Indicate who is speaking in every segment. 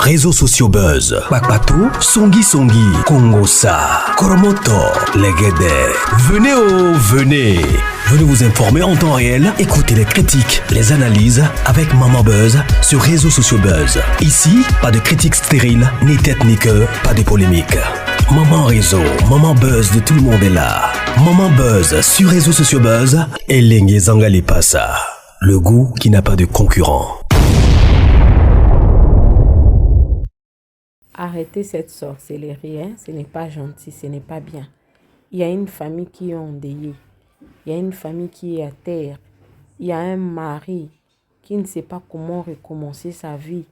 Speaker 1: Réseaux sociaux buzz. Bakpatou, Songi Songi, Kongosa, Koromoto, Legede. Venez. Venez vous informer en temps réel. Écoutez les critiques, les analyses avec Maman Buzz sur Réseaux sociaux buzz. Ici, pas de critiques stériles, ni tête ni queue, pas de polémique. Maman Réseau, Maman Buzz de tout le monde est là. Maman Buzz sur Réseaux sociaux buzz. Et Lengue Zangali Passa. Le goût qui n'a pas de concurrent.
Speaker 2: Arrêtez cette sorcellerie, hein? Ce n'est pas gentil, ce n'est pas bien. Il y a une famille qui est endeuillée. Il y a une famille qui est à terre. Il y a un mari qui ne sait pas comment recommencer sa vie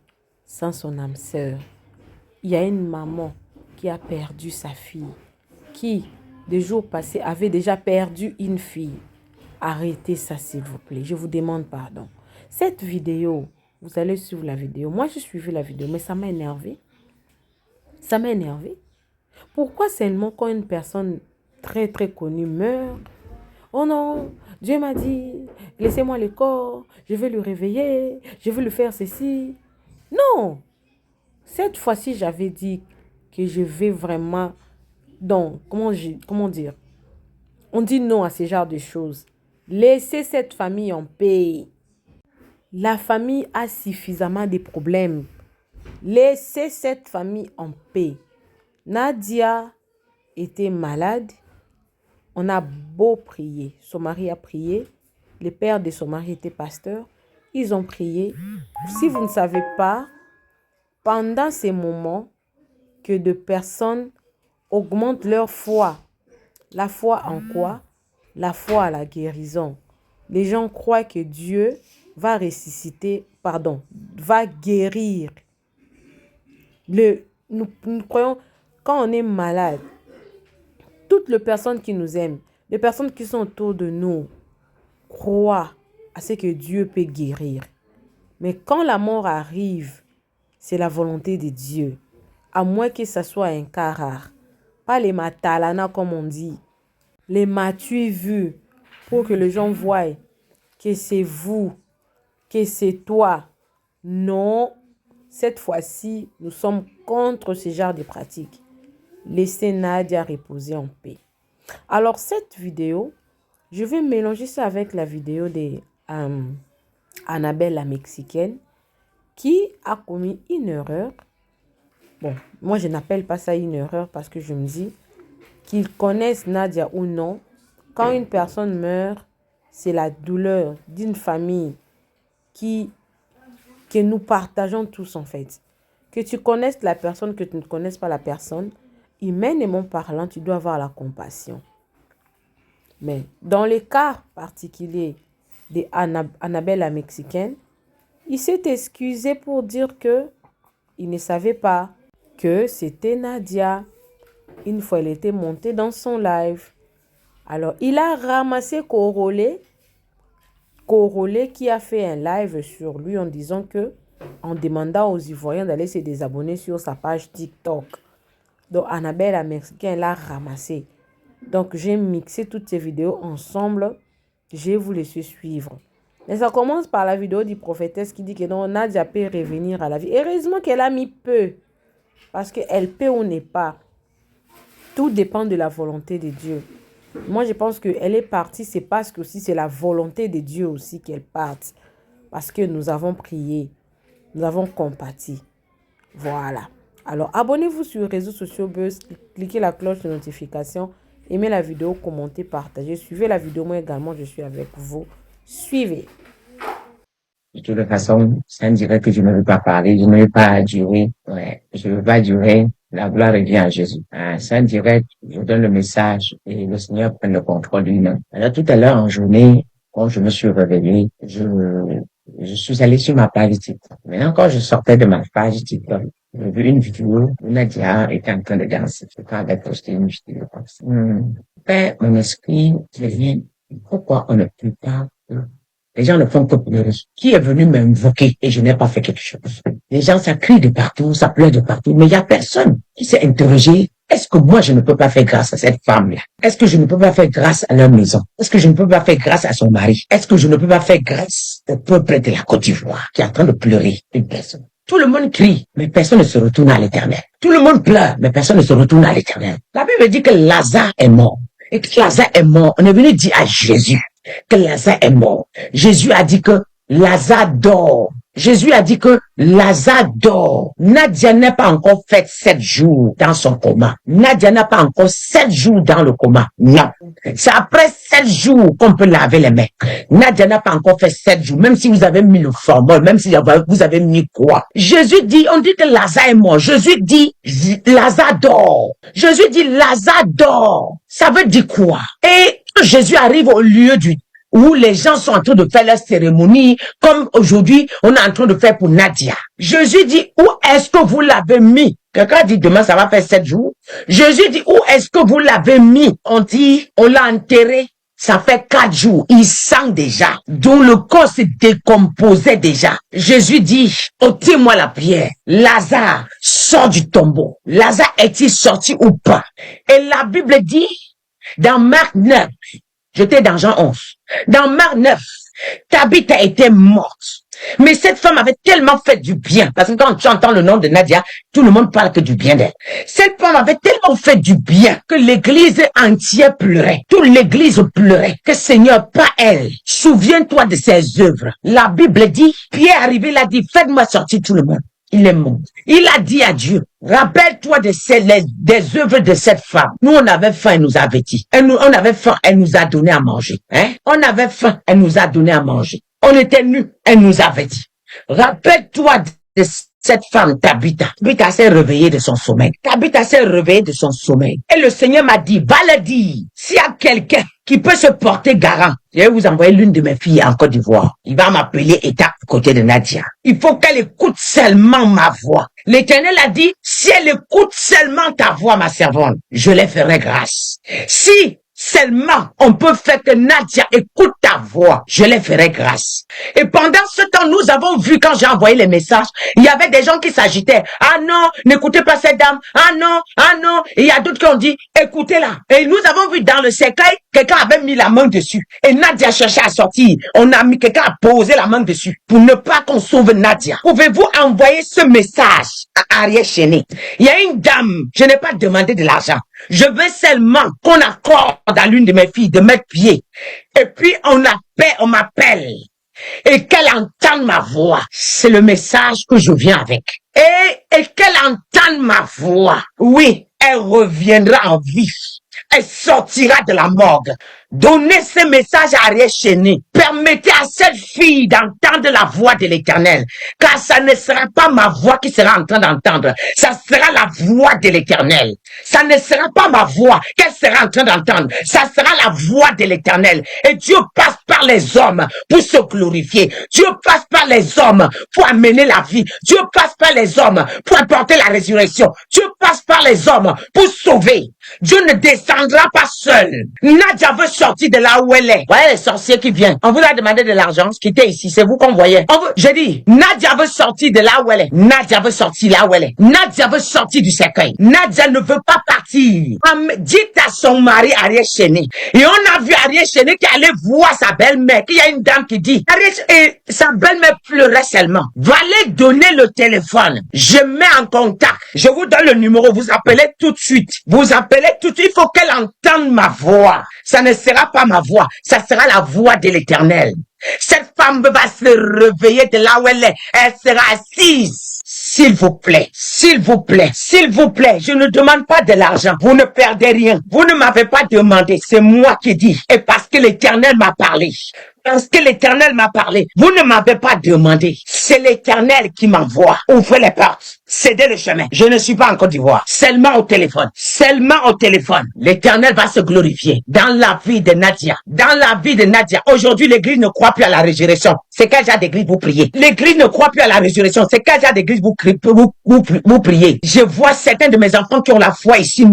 Speaker 2: sans son âme sœur. Il y a une maman qui a perdu sa fille, qui, des jours passés, avait déjà perdu une fille. Arrêtez ça, s'il vous plaît. Je vous demande pardon. Cette vidéo, vous allez suivre la vidéo. Moi, j'ai suivi la vidéo, mais ça m'a énervé. Ça m'a énervé. Pourquoi seulement quand une personne très très connue meurt? Oh non, Dieu m'a dit, laissez-moi le corps, je vais le réveiller, je vais lui faire ceci. Non, cette fois-ci j'avais dit que je vais vraiment... Donc, comment dire? On dit non à ce genre de choses. Laissez cette famille en paix. La famille a suffisamment de problèmes. Laissez cette famille en paix. Nadia était malade. On a beau prier. Son mari a prié. Le père de son mari était pasteur. Ils ont prié. Si vous ne savez pas, pendant ces moments que de personnes augmentent leur foi. La foi en quoi? La foi à la guérison. Les gens croient que Dieu va va guérir. Nous croyons, quand on est malade, toutes les personnes qui nous aiment, les personnes qui sont autour de nous, croient à ce que Dieu peut guérir. Mais quand la mort arrive, c'est la volonté de Dieu. À moins que ce soit un cas rare. Pas les matalana comme on dit. Les matu vus pour que les gens voient que c'est vous, que c'est toi. Non. Cette fois-ci, nous sommes contre ce genre de pratiques. Laissez Nadia reposer en paix. Alors, cette vidéo, je vais mélanger ça avec la vidéo de Annabelle la Mexicaine qui a commis une erreur. Bon, moi, je n'appelle pas ça une erreur parce que je me dis qu'ils connaissent Nadia ou non. Quand une personne meurt, c'est la douleur d'une famille que nous partageons tous en fait. Que tu connaisses la personne, que tu ne connaisses pas la personne, humainement parlant, tu dois avoir la compassion. Mais dans le cas particulier d'Annabelle la Mexicaine, il s'est excusé pour dire que il ne savait pas que c'était Nadia. Une fois, elle était montée dans son live. Alors, il a ramassé Corolé qui a fait un live sur lui en disant que, en demandant aux Ivoiriens d'aller se désabonner sur sa page TikTok. Donc, Annabelle la Mexicaine l'a ramassé. Donc, j'ai mixé toutes ces vidéos ensemble. Je vous laisse suivre. Mais ça commence par la vidéo du prophétesse qui dit que non, Nadia peut revenir à la vie. Heureusement qu'elle a mis peu. Parce qu'elle peut ou n'est pas. Tout dépend de la volonté de Dieu. Moi, je pense qu'elle est partie, c'est parce que aussi c'est la volonté de Dieu aussi qu'elle parte. Parce que nous avons prié, nous avons compati. Voilà. Alors, abonnez-vous sur les réseaux sociaux Buzz, cliquez la cloche de notification, aimez la vidéo, commentez, partagez. Suivez la vidéo, moi également, je suis avec vous. Suivez.
Speaker 3: De toute façon, ça ne dirait que je ne veux pas parler, je ne veux pas durer. Ouais, je ne veux pas durer. La gloire revient à Jésus. Ça dirait, je donne le message et le Seigneur prend le contrôle lui-même. Alors tout à l'heure en journée, quand je me suis réveillé, je suis allé sur ma page TikTok. Maintenant, quand je sortais de ma page TikTok, j'ai vu une vidéo où Nadia était en train de danser. Quand elle a posté une vidéo comme ça. Mon esprit, j'ai dit, pourquoi on ne peut pas les gens ne font que pleurer. Qui est venu m'invoquer et je n'ai pas fait quelque chose? Les gens, ça crie de partout, ça pleure de partout, mais il n'y a personne qui s'est interrogé. Est-ce que moi, je ne peux pas faire grâce à cette femme-là? Est-ce que je ne peux pas faire grâce à leur maison? Est-ce que je ne peux pas faire grâce à son mari? Est-ce que je ne peux pas faire grâce au peuple de la Côte d'Ivoire qui est en train de pleurer une personne? Tout le monde crie, mais personne ne se retourne à l'Éternel. Tout le monde pleure, mais personne ne se retourne à l'Éternel. La Bible dit que Lazare est mort. Et que Lazare est mort. On est venu dire à Jésus que Lazare est mort. Jésus a dit que Lazare dort. Jésus a dit que Lazare dort. Nadia n'a pas encore fait 7 jours dans son coma. Nadia n'a pas encore 7 jours dans le coma. Non. C'est après 7 jours qu'on peut laver les mains. Nadia n'a pas encore fait 7 jours. Même si vous avez mis le formol, même si vous avez mis quoi. Jésus dit, on dit que Lazare est mort. Jésus dit, Lazare dort. Jésus dit, Lazare dort. Ça veut dire quoi? Et Jésus arrive au lieu où les gens sont en train de faire leur cérémonie, comme aujourd'hui, on est en train de faire pour Nadia. Jésus dit, où est-ce que vous l'avez mis? Quelqu'un dit, demain, ça va faire 7 jours. Jésus dit, où est-ce que vous l'avez mis? On dit, on l'a enterré. Ça fait 4 jours. Il sent déjà. Donc le corps se décomposait déjà. Jésus dit, ôtez-moi la pierre. Lazare sort du tombeau. Lazare est-il sorti ou pas? Et la Bible dit, dans Marc 9, j'étais dans Jean 11. Dans Marc 9, Tabitha était morte. Mais cette femme avait tellement fait du bien. Parce que quand tu entends le nom de Nadia, tout le monde parle que du bien d'elle. Cette femme avait tellement fait du bien que l'église entière pleurait. Toute l'église pleurait. Que Seigneur, pas elle. Souviens-toi de ses œuvres. La Bible dit, Pierre arrivé, il a dit, faites-moi sortir tout le monde. Il est mort. Il a dit à Dieu, rappelle-toi des œuvres de cette femme. Nous, on avait faim, elle nous avait dit. On avait faim, elle nous a donné à manger. On avait faim, elle nous a donné à manger. On était nus, elle nous avait dit. Rappelle-toi de cette femme, Tabitha. Tabitha s'est réveillée de son sommeil. Tabitha s'est réveillée de son sommeil. Et le Seigneur m'a dit, va le dire. S'il y a quelqu'un qui peut se porter garant, je vais vous envoyer l'une de mes filles en Côte d'Ivoire. Il va m'appeler et à côté de Nadia. Il faut qu'elle écoute seulement ma voix. L'Éternel a dit, si elle écoute seulement ta voix, ma servante, je les ferai grâce. Si seulement on peut faire que Nadia écoute ta voix, je les ferai grâce. Et pendant ce temps, nous avons vu, quand j'ai envoyé les messages, il y avait des gens qui s'agitaient. Ah non, n'écoutez pas cette dame. Ah non, ah non. Et il y a d'autres qui ont dit, écoutez-la. Et nous avons vu dans le cercueil, quelqu'un avait mis la main dessus. Et Nadia cherchait à sortir. Quelqu'un a posé la main dessus pour ne pas qu'on sauve Nadia. Pouvez-vous envoyer ce message à Ariel Chéné? Il y a une dame, je n'ai pas demandé de l'argent. Je veux seulement qu'on accorde à l'une de mes filles de mettre pied. Et puis on m'appelle. Et qu'elle entende ma voix. C'est le message que je viens avec. Et qu'elle entende ma voix. Oui, elle reviendra en vie. Elle sortira de la morgue. Donnez ce message à Ariel Chéné. Permettez à cette fille d'entendre la voix de l'Éternel. Car ça ne sera pas ma voix qui sera en train d'entendre. Ça sera la voix de l'Éternel. Ça ne sera pas ma voix qu'elle sera en train d'entendre. Ça sera la voix de l'Éternel. Et Dieu passe par les hommes pour se glorifier. Dieu passe par les hommes pour amener la vie. Dieu passe par les hommes pour apporter la résurrection. Dieu passe par les hommes pour sauver. Dieu ne descendra pas seul. Nadia veut sortir de là où elle est. Voyez les sorciers qui viennent. On vous a demandé de l'argent, ce qui était ici, c'est vous qu'on voyait. Je dis, Nadia veut sortir de là où elle est. Nadia veut sortir là où elle est. Nadia veut sortir du cercueil. Nadia ne veut pas partir. Dites à son mari Ariel Chéné. Et on a vu Ariel Chéné qui allait voir sa belle-mère. Il y a une dame qui dit, et sa belle-mère pleurait seulement. Allez donner le téléphone. Je mets en contact. Je vous donne le numéro. Vous appelez tout de suite. Vous appelez tout de suite. Il faut qu'elle entende ma voix. Ça ne sera pas ma voix. Ça sera la voix de l'Éternel. Cette femme va se réveiller de là où elle est. Elle sera assise. S'il vous plaît, s'il vous plaît, s'il vous plaît, je ne demande pas de l'argent. Vous ne perdez rien. Vous ne m'avez pas demandé. C'est moi qui dis. Et parce que l'Éternel m'a parlé. Parce que l'Éternel m'a parlé. Vous ne m'avez pas demandé. C'est l'Éternel qui m'envoie. Ouvrez les portes. Cédez le chemin. Je ne suis pas en Côte d'Ivoire. Seulement au téléphone. Seulement au téléphone. L'Éternel va se glorifier dans la vie de Nadia. Dans la vie de Nadia. Aujourd'hui, l'Église ne croit plus à la résurrection. C'est quel genre d'église vous priez? L'Église ne croit plus à la résurrection. C'est quel genre d'église vous priez? Je vois certains de mes enfants qui ont la foi ici.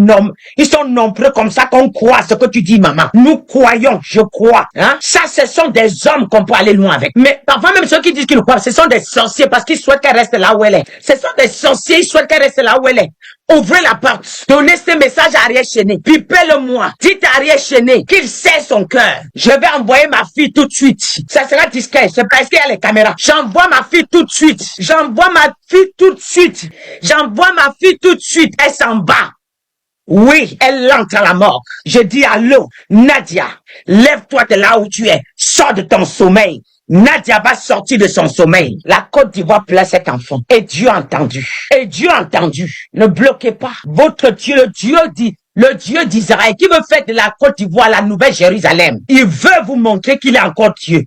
Speaker 3: Ils sont nombreux comme ça qu'on croit à ce que tu dis, maman. Nous croyons, je crois. Ça, ce sont des hommes qu'on peut aller loin avec. Mais parfois même ceux qui disent qu'ils ne croient, ce sont des sorciers parce qu'ils souhaitent qu'elle reste là où elle est. Ce sont des sorcier, il souhaite qu'elle reste là où elle est. Ouvrez la porte. Donnez ce message à Ariel Chéné. Pipez-le-moi. Dites à Ariel Chéné qu'il sait son cœur. Je vais envoyer ma fille tout de suite. Ça sera discret. C'est parce qu'il y a les caméras. J'envoie ma fille tout de suite. J'envoie ma fille tout de suite. J'envoie ma fille tout de suite. Elle s'en bat. Oui, elle entre à la mort. Je dis allô, Nadia, lève-toi de là où tu es. Sors de ton sommeil. Nadia va sortir de son sommeil. La Côte d'Ivoire place cet enfant. Et Dieu a entendu. Et Dieu a entendu. Ne bloquez pas. Votre Dieu, le Dieu d'Israël, qui veut faire de la Côte d'Ivoire la nouvelle Jérusalem. Il veut vous montrer qu'il est encore Dieu.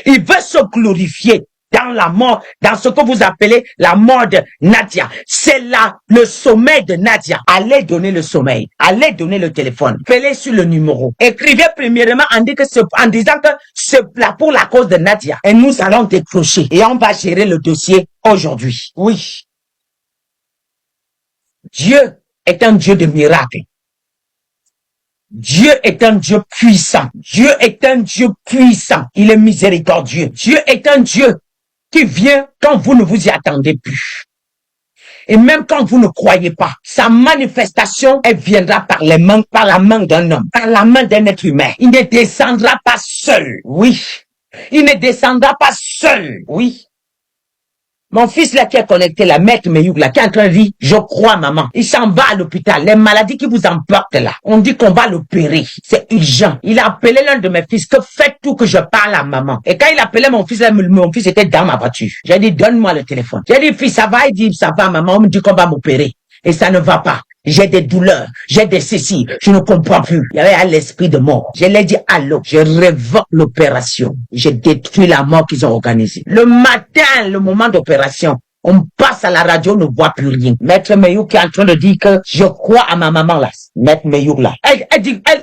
Speaker 3: Il veut se glorifier dans la mort, dans ce que vous appelez la mort de Nadia. C'est là le sommeil de Nadia. Allez donner le sommeil. Allez donner le téléphone. Appelez sur le numéro. Écrivez premièrement en disant que c'est là pour la cause de Nadia. Et nous allons décrocher. Et on va gérer le dossier aujourd'hui. Oui. Dieu est un Dieu de miracles. Dieu est un Dieu puissant. Dieu est un Dieu puissant. Il est miséricordieux. Dieu est un Dieu qui vient quand vous ne vous y attendez plus. Et même quand vous ne croyez pas, sa manifestation, elle viendra par la main d'un homme, par la main d'un être humain. Il ne descendra pas seul. Oui. Il ne descendra pas seul. Oui. Mon fils là qui est connecté, la maître Meyouk là, qui est en train de dire, je crois maman. Il s'en va à l'hôpital. Les maladies qui vous emportent là, on dit qu'on va l'opérer. C'est urgent. Il a appelé l'un de mes fils, que faites tout que je parle à maman. Et quand il appelait mon fils là, mon fils était dans ma voiture. J'ai dit, donne-moi le téléphone. J'ai dit, fils, ça va? Il dit, ça va maman. On me dit qu'on va m'opérer. Et ça ne va pas. J'ai des douleurs, j'ai des ceci, je ne comprends plus. Il y avait l'esprit de mort. Je l'ai dit, allô, je révoque l'opération. J'ai détruit la mort qu'ils ont organisée. Le matin, le moment d'opération, on passe à la radio, on ne voit plus rien. Maître Meyouk qui est en train de dire que je crois à ma maman là. Maître Meyouk là.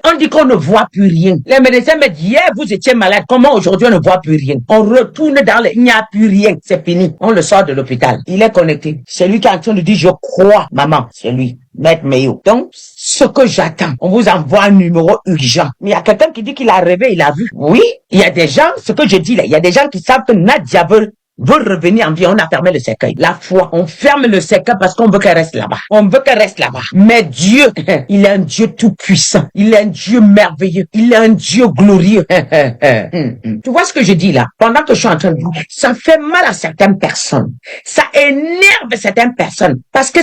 Speaker 3: On dit qu'on ne voit plus rien. Les médecins me disent, hier vous étiez malade, comment aujourd'hui on ne voit plus rien? On retourne il n'y a plus rien, c'est fini. On le sort de l'hôpital. Il est connecté. C'est lui qui est en train de dire, je crois, maman. C'est lui. Maître Meyouk. Donc, ce que j'attends, on vous envoie un numéro urgent. Mais il y a quelqu'un qui dit qu'il a rêvé, il a vu. Oui, il y a des gens, ce que je dis là, il y a des gens qui savent que Nadia veut revenir en vie. On a fermé le cercueil. La foi, on ferme le cercueil parce qu'on veut qu'elle reste là-bas. On veut qu'elle reste là-bas. Mais Dieu, il est un Dieu tout puissant. Il est un Dieu merveilleux. Il est un Dieu glorieux. Tu vois ce que je dis là? Pendant que je suis en train de dire, ça fait mal à certaines personnes. Ça énerve certaines personnes parce que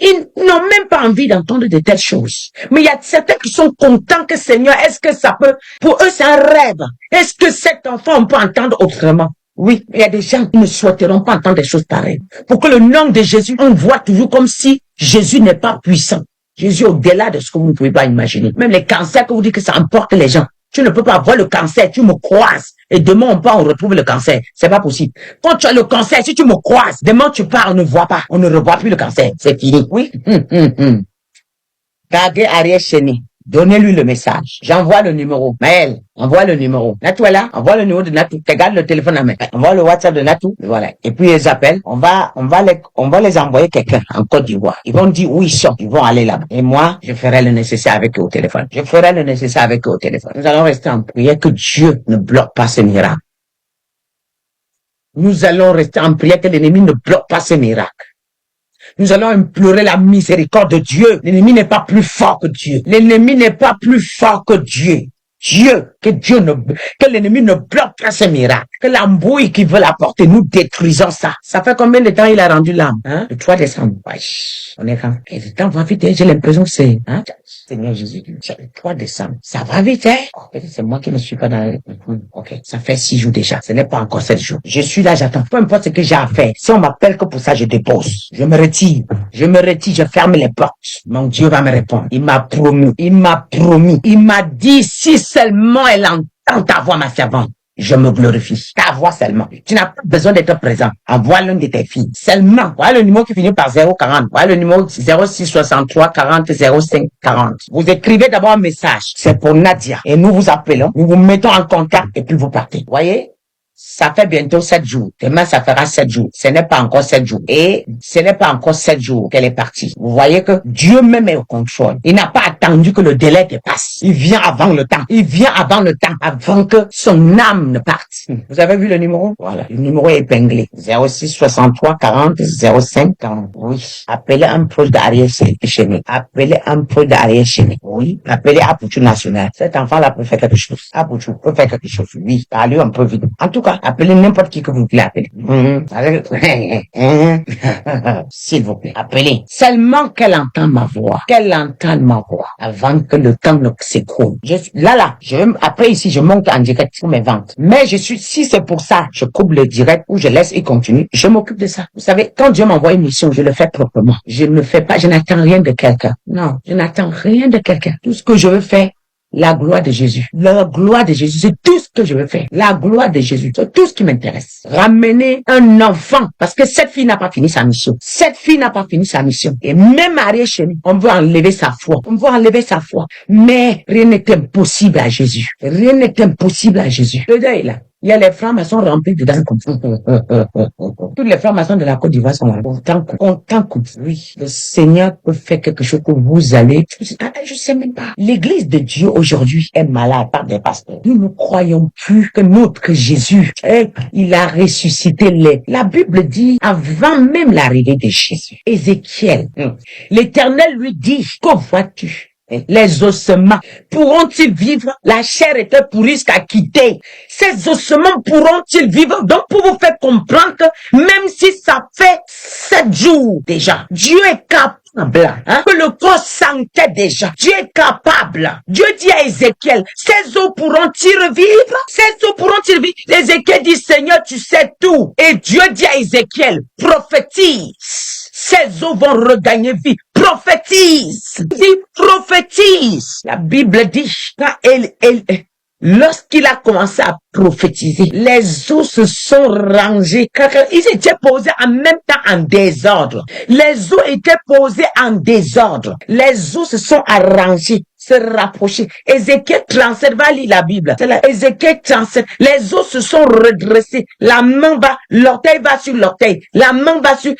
Speaker 3: ils n'ont même pas envie d'entendre de telles choses. Mais il y a certains qui sont contents que Seigneur, est-ce que ça peut, pour eux c'est un rêve. Est-ce que cet enfant on peut entendre autrement? Oui, il y a des gens qui ne souhaiteront pas entendre des choses pareilles. Pour que le nom de Jésus, on voit toujours comme si Jésus n'est pas puissant. Jésus au-delà de ce que vous ne pouvez pas imaginer. Même les cancers que vous dites que ça emporte les gens. Tu ne peux pas avoir le cancer, tu me croises. Et demain, on retrouve le cancer. C'est pas possible. Quand tu as le cancer, si tu me croises, demain tu pars, on ne voit pas. On ne revoit plus le cancer. C'est fini. Oui. Gardez Ariel Chéné. Donnez-lui le message. J'envoie le numéro. Maël, envoie le numéro. Natou est là. Envoie le numéro de Natou. Regarde le téléphone à main. Envoie le WhatsApp de Natou. Voilà. Et puis ils appellent. On va les envoyer quelqu'un en Côte d'Ivoire. Ils vont dire où ils sont. Ils vont aller là-bas. Et moi, je ferai le nécessaire avec eux au téléphone. Je ferai le nécessaire avec eux au téléphone. Nous allons rester en prière que Dieu ne bloque pas ce miracle. Nous allons rester en prière que l'ennemi ne bloque pas ce miracle. Nous allons implorer la miséricorde de Dieu. L'ennemi n'est pas plus fort que Dieu. L'ennemi n'est pas plus fort que Dieu. Que l'ennemi ne bloque pas ce miracle. Que l'embrouille qui veut l'apporter, nous détruisons ça. Ça fait combien de temps il a rendu l'âme? Le 3 décembre. Wesh. On est quand? Et le temps va vite, j'ai l'impression que c'est, Seigneur Jésus, c'est le 3 décembre. Ça va vite, Oh, peut-être c'est moi qui ne suis pas dans ok. Ça fait 6 jours déjà. Ce n'est pas encore 7 jours. Je suis là, j'attends. Peu importe ce que j'ai à faire. Si on m'appelle que pour ça, je dépose. Je me retire, je ferme les portes. Mon Dieu va me répondre. Il m'a promis. Il m'a dit, si seulement elle entend ta voix, ma servante, je me glorifie. Ta voix seulement. Tu n'as pas besoin d'être présent. Envoie l'une de tes filles. Seulement. Voilà le numéro qui finit par 040. Voilà le numéro 0663 40 05 40. Vous écrivez d'abord un message. C'est pour Nadia. Et nous vous appelons. Nous vous mettons en contact et puis vous partez. Voyez? Ça fait bientôt 7 jours. Demain, ça fera 7 jours. Ce n'est pas encore 7 jours. Et ce n'est pas encore 7 jours qu'elle est partie. Vous voyez que Dieu même est au contrôle. Il n'a pas attendu que le délai dépasse. Il vient avant le temps. Il vient avant le temps, avant que son âme ne parte. Vous avez vu le numéro? Voilà. Le numéro est épinglé. 06 63 40 05 40. Oui. Appelez un proche d'arrière-chéné. Appelez un proche d'arrière-chéné. Oui. Appelez Apouchou National. Cet enfant-là peut faire quelque chose. Apouchou peut faire quelque chose. Oui. Parlez un peu vite. En tout cas, appelez n'importe qui que vous voulez appeler. S'il vous plaît, appelez. Seulement qu'elle entende ma voix. Qu'elle entende ma voix. Avant que le temps ne s'écroule. Après ici, je monte en direct pour mes ventes. Mais si c'est pour ça, je coupe le direct ou je laisse et continue. Je m'occupe de ça. Vous savez, quand Dieu m'envoie une mission, je le fais proprement. Je n'attends rien de quelqu'un. Non, je n'attends rien de quelqu'un. Tout ce que je veux faire, la gloire de Jésus. La gloire de Jésus, c'est tout ce que je veux faire. La gloire de Jésus, c'est tout ce qui m'intéresse. Ramener un enfant, parce que cette fille n'a pas fini sa mission. Cette fille n'a pas fini sa mission. Et même mariée chez nous, on veut enlever sa foi. On veut enlever sa foi. Mais rien n'est impossible à Jésus. Rien n'est impossible à Jésus. Le deuil, là. Il y a les francs-maçons remplis dedans comme ça. Tous les francs-maçons de la Côte d'Ivoire sont là. Content que oui, le Seigneur peut faire quelque chose que vous allez. Je sais même pas. L'église de Dieu aujourd'hui est malade par des pasteurs. Nous ne croyons plus que notre Jésus, il a ressuscité la Bible dit avant même l'arrivée de Jésus. Ézéchiel, l'Éternel lui dit, que vois-tu? Les ossements pourront-ils vivre? La chair était pourrie jusqu'à quitter. Ces ossements pourront-ils vivre? Donc pour vous faire comprendre que même si ça fait 7 jours déjà, Dieu est capable, que le corps sentait déjà. Dieu est capable. Dieu dit à Ézéchiel, ces eaux pourront-ils revivre? Ces eaux pourront-ils vivre? Ézéchiel dit, Seigneur, tu sais tout. Et Dieu dit à Ézéchiel, prophétise. Ces eaux vont regagner vie. Prophétise. Prophétise. La Bible dit, lorsqu'il a commencé à prophétiser, les eaux se sont rangées. Ils étaient posés en même temps en désordre. Les eaux étaient posées en désordre. Les eaux se sont arrangées, se rapprocher. Ézéchiel 37 va lire la Bible. C'est là. Ézéchiel 37. Les os se sont redressés. La main va, l'orteil va sur l'orteil. La main va sur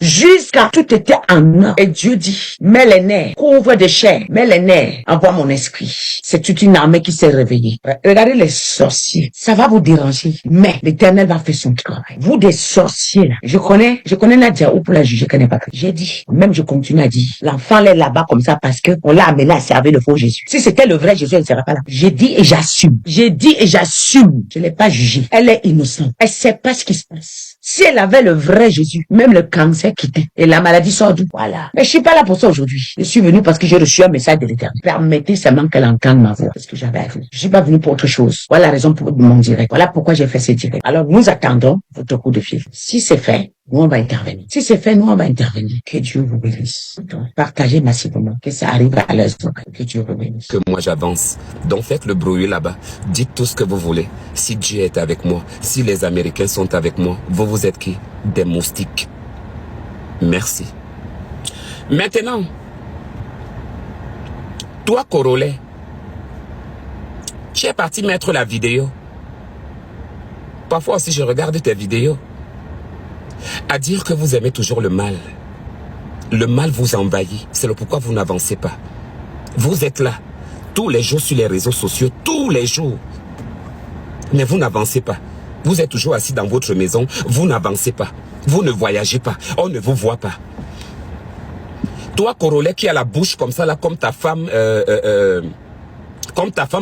Speaker 3: jusqu'à tout était en or. Et Dieu dit, mets les nerfs, couvre de chair, mets les nerfs, envoie mon esprit. C'est toute une armée qui s'est réveillée. Regardez les sorciers. Ça va vous déranger. Mais l'Éternel va faire son travail. Vous des sorciers là. Je connais Nadia ou pour la juger qu'elle n'est pas. J'ai dit, même je continue à dire, l'enfant est là-bas comme ça parce que on l'a amené à servir le faux Jésus. Si c'était le vrai Jésus, elle ne serait pas là. J'ai dit et j'assume. J'ai dit et j'assume. Je ne l'ai pas jugée. Elle est innocente. Elle ne sait pas ce qui se passe. Si elle avait le vrai Jésus, même le cancer quittait. Et la maladie sort d'où? Voilà. Mais je suis pas là pour ça aujourd'hui. Je suis venu parce que j'ai reçu un message de l'Éternel. Permettez seulement qu'elle entende ma voix. Parce que j'avais à vous. Je suis pas venu pour autre chose. Voilà la raison pour mon direct. Voilà pourquoi j'ai fait ce direct. Alors, nous attendons votre coup de fil. Si c'est fait, nous on va intervenir. Si c'est fait, nous on va intervenir. Que Dieu vous bénisse. Donc, partagez massivement. Que ça arrive à l'heure. Que Dieu vous bénisse.
Speaker 4: Que moi j'avance. Donc faites le bruit là-bas. Dites tout ce que vous voulez. Si Dieu est avec moi, si les Américains sont avec moi, vous êtes qui? Des moustiques. Merci. Maintenant, toi Corolet, tu es parti mettre la vidéo. Parfois aussi je regarde tes vidéos. À dire que vous aimez toujours le mal. Le mal vous envahit. C'est le pourquoi vous n'avancez pas. Vous êtes là, tous les jours sur les réseaux sociaux, tous les jours. Mais vous n'avancez pas. Vous êtes toujours assis dans votre maison, vous n'avancez pas. Vous ne voyagez pas, on ne vous voit pas. Toi, Corolet, qui a la bouche comme ça, là, comme ta femme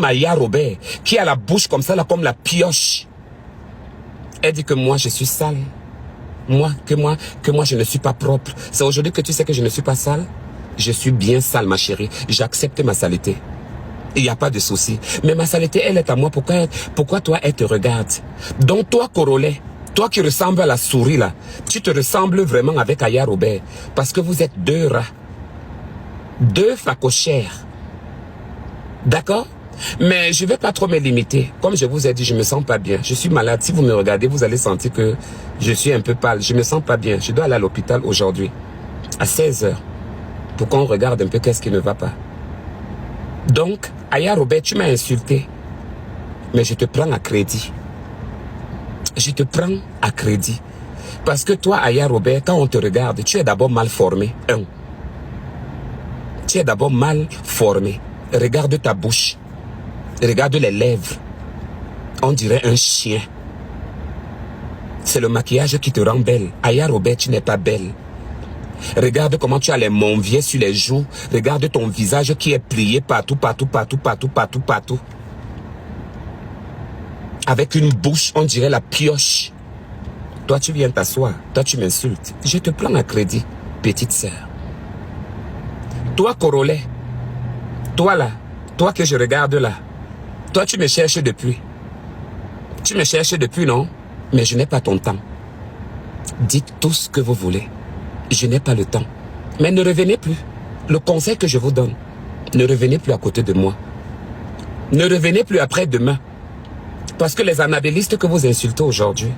Speaker 4: Aya Robert, qui a la bouche comme ça, là, comme la pioche. Elle dit que moi, je suis sale. Que moi, je ne suis pas propre. C'est aujourd'hui que tu sais que je ne suis pas sale. Je suis bien sale, ma chérie. J'accepte ma saleté. Il n'y a pas de souci. Mais ma saleté, elle est à moi. Pourquoi toi, elle te regarde? Donc toi, Corolet, toi qui ressembles à la souris là, tu te ressembles vraiment avec Aya Robert. Parce que vous êtes deux rats. Deux facochères. D'accord? Mais je ne vais pas trop me limiter. Comme je vous ai dit, je ne me sens pas bien. Je suis malade. Si vous me regardez, vous allez sentir que je suis un peu pâle. Je ne me sens pas bien. Je dois aller à l'hôpital aujourd'hui. À 16h. Pour qu'on regarde un peu qu'est-ce qui ne va pas. Donc, Aya Robert, tu m'as insulté. Mais je te prends à crédit. Je te prends à crédit. Parce que toi, Aya Robert, quand on te regarde, tu es d'abord mal formé. Tu es d'abord mal formé. Regarde ta bouche. Regarde les lèvres. On dirait un chien. C'est le maquillage qui te rend belle. Aya Robert, tu n'es pas belle. Regarde comment tu as les monviers sur les joues. Regarde ton visage qui est plié partout. Avec une bouche, on dirait la pioche. Toi, tu viens t'asseoir. Toi, tu m'insultes. Je te prends à crédit, petite sœur. Toi, Corolet. Toi, là. Toi que je regarde là. Toi, tu me cherches depuis. Tu me cherches depuis, non? Mais je n'ai pas ton temps. Dites tout ce que vous voulez. Je n'ai pas le temps. Mais ne revenez plus. Le conseil que je vous donne, ne revenez plus à côté de moi. Ne revenez plus après demain. Parce que les anabélistes que vous insultez aujourd'hui,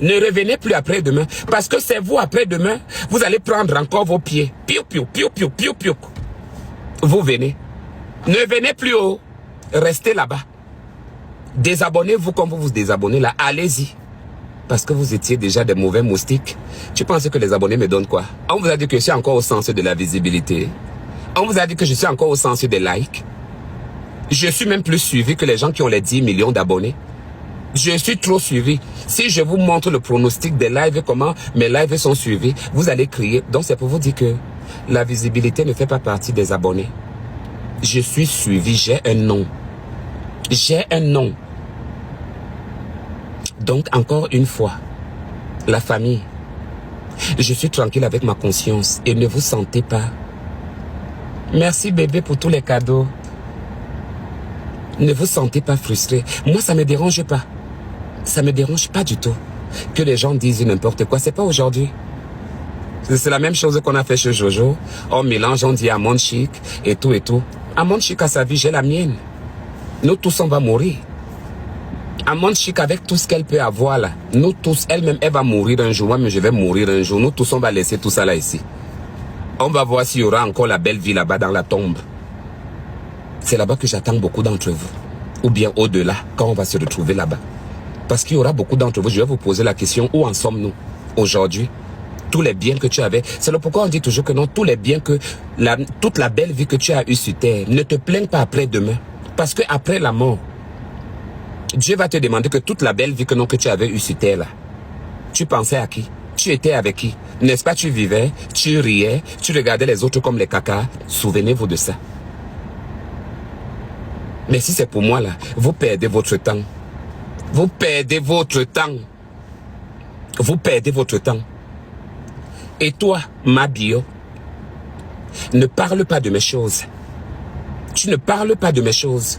Speaker 4: ne revenez plus après demain. Parce que c'est vous après demain, vous allez prendre encore vos pieds. Piou, piou, piou, piou, piou, piou. Vous venez. Ne venez plus haut. Restez là-bas. Désabonnez-vous comme vous vous désabonnez là. Allez-y. Parce que vous étiez déjà des mauvais moustiques. Tu penses que les abonnés me donnent quoi? On vous a dit que je suis encore au sens de la visibilité. On vous a dit que je suis encore au sens des likes. Je suis même plus suivi que les gens qui ont les 10 millions d'abonnés. Je suis trop suivi. Si je vous montre le pronostic des lives, comment mes lives sont suivis, vous allez crier. Donc c'est pour vous dire que la visibilité ne fait pas partie des abonnés. Je suis suivi, j'ai un nom. J'ai un nom. Donc encore une fois, la famille, je suis tranquille avec ma conscience et ne vous sentez pas. Merci bébé pour tous les cadeaux. Ne vous sentez pas frustré. Moi, ça me dérange pas. Ça me dérange pas du tout. Que les gens disent n'importe quoi, c'est pas aujourd'hui. C'est la même chose qu'on a fait chez Jojo. On mélange, on dit Amon Chic et tout et tout. Amon Chic a sa vie, j'ai la mienne. Nous tous, on va mourir. Amon Chic, avec tout ce qu'elle peut avoir là, nous tous, elle-même, elle va mourir un jour. Moi, mais je vais mourir un jour. Nous tous, on va laisser tout ça là ici. On va voir s'il y aura encore la belle vie là-bas dans la tombe. C'est là-bas que j'attends beaucoup d'entre vous. Ou bien au-delà, quand on va se retrouver là-bas. Parce qu'il y aura beaucoup d'entre vous. Je vais vous poser la question, où en sommes-nous aujourd'hui? Tous les biens que tu avais. C'est le pourquoi on dit toujours que non, tous les biens que, toute la belle vie que tu as eue sur terre, ne te plains pas après demain. Parce que après la mort, Dieu va te demander que toute la belle vie que, non, que tu avais eue sur terre là, tu pensais à qui? Tu étais avec qui? N'est-ce pas, tu vivais, tu riais, tu regardais les autres comme les cacas. Souvenez-vous de ça. Mais si c'est pour moi là, vous perdez votre temps. Vous perdez votre temps. Vous perdez votre temps. Et toi, ma bio, ne parle pas de mes choses. Tu ne parles pas de mes choses.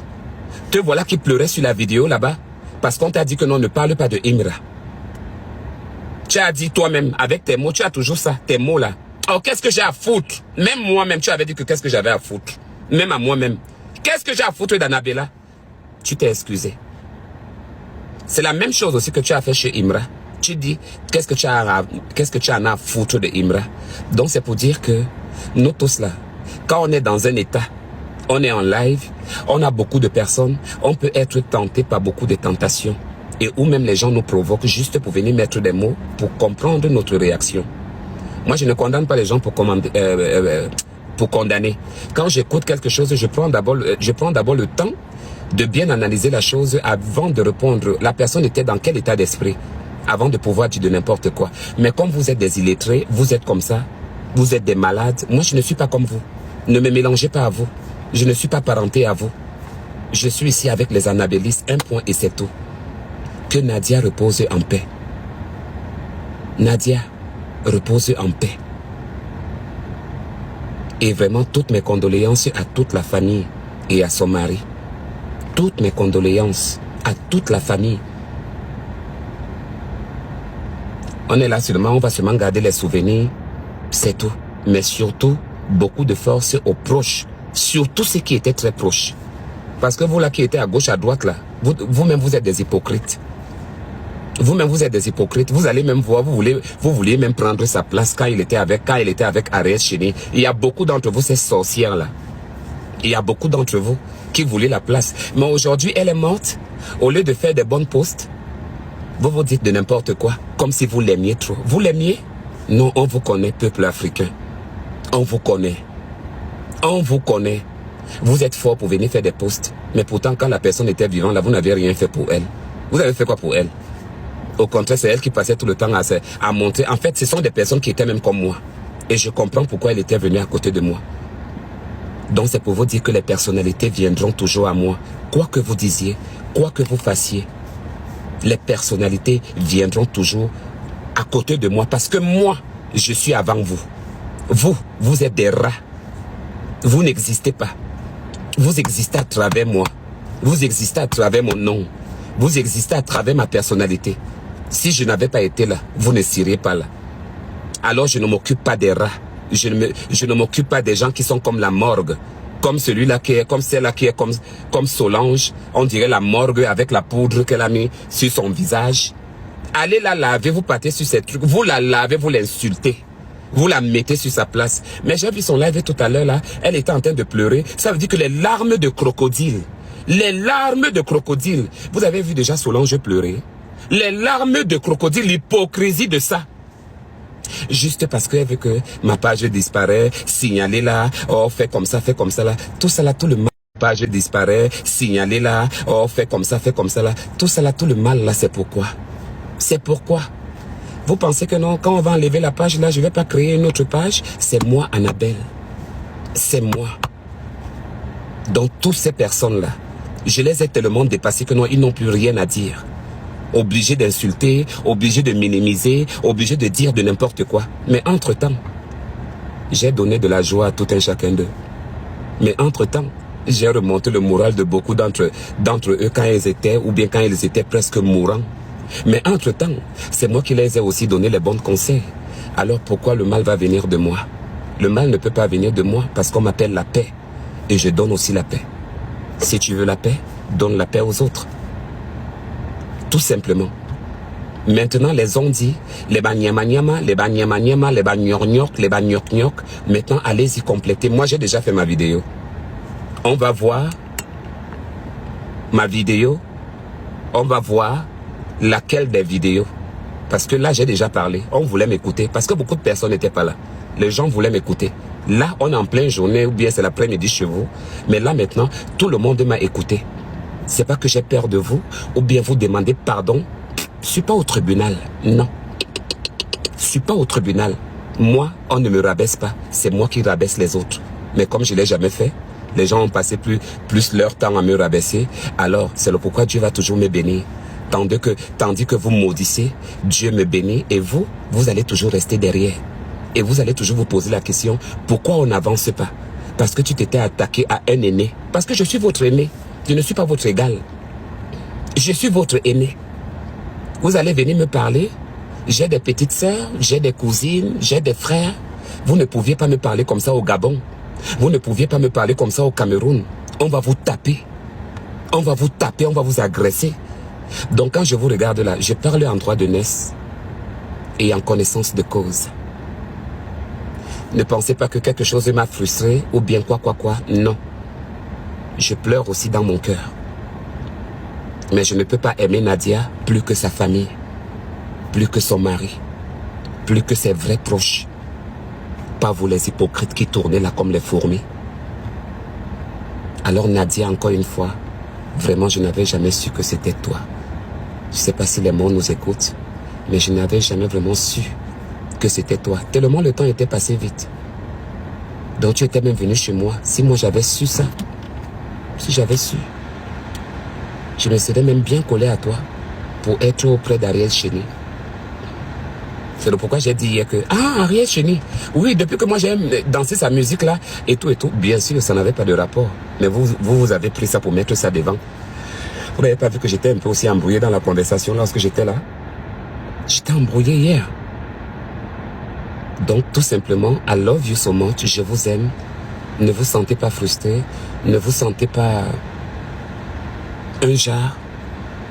Speaker 4: Te voilà qui pleurait sur la vidéo là-bas parce qu'on t'a dit que non, ne parle pas de Imra. Tu as dit toi-même, avec tes mots, tu as toujours ça, tes mots là. Oh, qu'est-ce que j'ai à foutre? Même moi-même, tu avais dit que qu'est-ce que j'avais à foutre? Même à moi-même. Qu'est-ce que j'ai à foutre d'Annabella? Tu t'es excusé. C'est la même chose aussi que tu as fait chez Imra. Tu dis, qu'est-ce que tu en as à foutre de Imra? Donc c'est pour dire que nous tous là, quand on est dans un état, on est en live, on a beaucoup de personnes, on peut être tenté par beaucoup de tentations. Et où même les gens nous provoquent juste pour venir mettre des mots pour comprendre notre réaction. Moi, je ne condamne pas les gens pour condamner. Quand j'écoute quelque chose, je prends d'abord le temps de bien analyser la chose avant de répondre. La personne était dans quel état d'esprit avant de pouvoir dire de n'importe quoi. Mais comme vous êtes des illettrés, vous êtes comme ça, vous êtes des malades. Moi, je ne suis pas comme vous. Ne me mélangez pas à vous. Je ne suis pas parenté à vous. Je suis ici avec les anabélistes, un point et c'est tout. Que Nadia repose en paix. Nadia repose en paix. Et vraiment, toutes mes condoléances à toute la famille et à son mari. Toutes mes condoléances à toute la famille. On est là seulement, on va seulement garder les souvenirs. C'est tout. Mais surtout, beaucoup de force aux proches. Surtout ceux qui étaient très proches. Parce que vous là qui étiez à gauche, à droite là, vous-même vous êtes des hypocrites. Vous-même vous êtes des hypocrites. Vous allez même voir, vous vouliez même prendre sa place quand il était avec Ariel Chéni. Il y a beaucoup d'entre vous, ces sorcières là. Il y a beaucoup d'entre vous qui voulaient la place. Mais aujourd'hui, elle est morte. Au lieu de faire des bonnes postes, Vous vous dites de n'importe quoi, comme si vous l'aimiez trop. Vous l'aimiez? Non, on vous connaît, peuple africain. On vous connaît. On vous connaît. Vous êtes fort pour venir faire des posts. Mais pourtant, quand la personne était vivante, là, vous n'avez rien fait pour elle. Vous avez fait quoi pour elle? Au contraire, c'est elle qui passait tout le temps à monter. En fait, ce sont des personnes qui étaient même comme moi. Et je comprends pourquoi elle était venue à côté de moi. Donc, c'est pour vous dire que les personnalités viendront toujours à moi. Quoi que vous disiez, quoi que vous fassiez, les personnalités viendront toujours à côté de moi. Parce que moi, je suis avant vous. Vous êtes des rats. Vous n'existez pas. Vous existez à travers moi. Vous existez à travers mon nom. Vous existez à travers ma personnalité. Si je n'avais pas été là, vous ne seriez pas là. Alors je ne m'occupe pas des rats. Je ne m'occupe pas des gens qui sont comme la morgue. Comme celui-là qui est, comme celle-là qui est comme Solange. On dirait la morgue avec la poudre qu'elle a mis sur son visage. Allez la laver, vous partez sur ces trucs. Vous la lavez, vous l'insultez. Vous la mettez sur sa place. Mais j'ai vu son live tout à l'heure là. Elle était en train de pleurer. Ça veut dire que les larmes de crocodile. Les larmes de crocodile. Vous avez vu déjà Solange pleurer? Les larmes de crocodile, l'hypocrisie de ça. Juste parce qu'elle veut que ma page disparaît, signaler là, oh fait comme ça là. Tout ça là, tout le mal. Page disparaît, signaler là, oh fait comme ça là. Tout ça là, tout le mal là, c'est pourquoi? C'est pourquoi? Vous pensez que non, quand on va enlever la page là, je ne vais pas créer une autre page? C'est moi, Annabelle. C'est moi. Donc toutes ces personnes-là, je les ai tellement dépassées que non, ils n'ont plus rien à dire. Obligés d'insulter, obligés de minimiser, obligés de dire de n'importe quoi. Mais entre-temps, j'ai donné de la joie à tout un chacun d'eux. Mais entre-temps, j'ai remonté le moral de beaucoup d'entre eux quand ils étaient, ou bien quand ils étaient presque mourants. Mais entre-temps, c'est moi qui les ai aussi donné les bons conseils. Alors pourquoi le mal va venir de moi? Le mal ne peut pas venir de moi parce qu'on m'appelle la paix. Et je donne aussi la paix. Si tu veux la paix, donne la paix aux autres. Tout simplement. Maintenant, les ont dit, les banyama-nyama, les banyama-nyama, les bagnorgnok, les bagnorgnok. Maintenant, allez-y compléter. Moi, j'ai déjà fait ma vidéo. On va voir ma vidéo. On va voir laquelle des vidéos. Parce que là, j'ai déjà parlé. On voulait m'écouter. Parce que beaucoup de personnes n'étaient pas là. Les gens voulaient m'écouter. Là, on est en pleine journée ou bien c'est l'après-midi chez vous. Mais là, maintenant, tout le monde m'a écouté. C'est pas que j'ai peur de vous ou bien vous demandez pardon. Je suis pas au tribunal. Non. Je suis pas au tribunal. Moi, on ne me rabaisse pas. C'est moi qui rabaisse les autres. Mais comme je l'ai jamais fait, les gens ont passé plus leur temps à me rabaisser. Alors, c'est le pourquoi Dieu va toujours me bénir. Tandis que vous maudissez, Dieu me bénit et vous allez toujours rester derrière. Et vous allez toujours vous poser la question, pourquoi on n'avance pas? Parce que tu t'étais attaqué à un aîné. Parce que je suis votre aîné. Je ne suis pas votre égal. Je suis votre aîné. Vous allez venir me parler. J'ai des petites sœurs, j'ai des cousines, j'ai des frères. Vous ne pouviez pas me parler comme ça au Gabon. Vous ne pouviez pas me parler comme ça au Cameroun. On va vous taper. On va vous taper, on va vous agresser. Donc quand je vous regarde là, je parle en droit de naissance et en connaissance de cause. Ne pensez pas que quelque chose m'a frustré ou bien quoi. Non. Je pleure aussi dans mon cœur. Mais je ne peux pas aimer Nadia plus que sa famille, plus que son mari, plus que ses vrais proches. Pas vous les hypocrites qui tournaient là comme les fourmis. Alors Nadia, encore une fois, vraiment je n'avais jamais su que c'était toi. Je ne sais pas si les mots nous écoutent, mais je n'avais jamais vraiment su que c'était toi. Tellement le temps était passé vite. Donc tu étais même venu chez moi. Si moi j'avais su ça, si j'avais su, je me serais même bien collé à toi pour être auprès d'Ariel Cheney. C'est pourquoi j'ai dit hier que, Ariel Cheney, oui, depuis que moi j'aime danser sa musique là, et tout, bien sûr, ça n'avait pas de rapport. Mais vous avez pris ça pour mettre ça devant. Vous n'avez pas vu que j'étais un peu aussi embrouillé dans la conversation lorsque j'étais là? J'étais embrouillé hier. Donc, tout simplement, I love you so much, je vous aime. Ne vous sentez pas frustré, ne vous sentez pas un jar,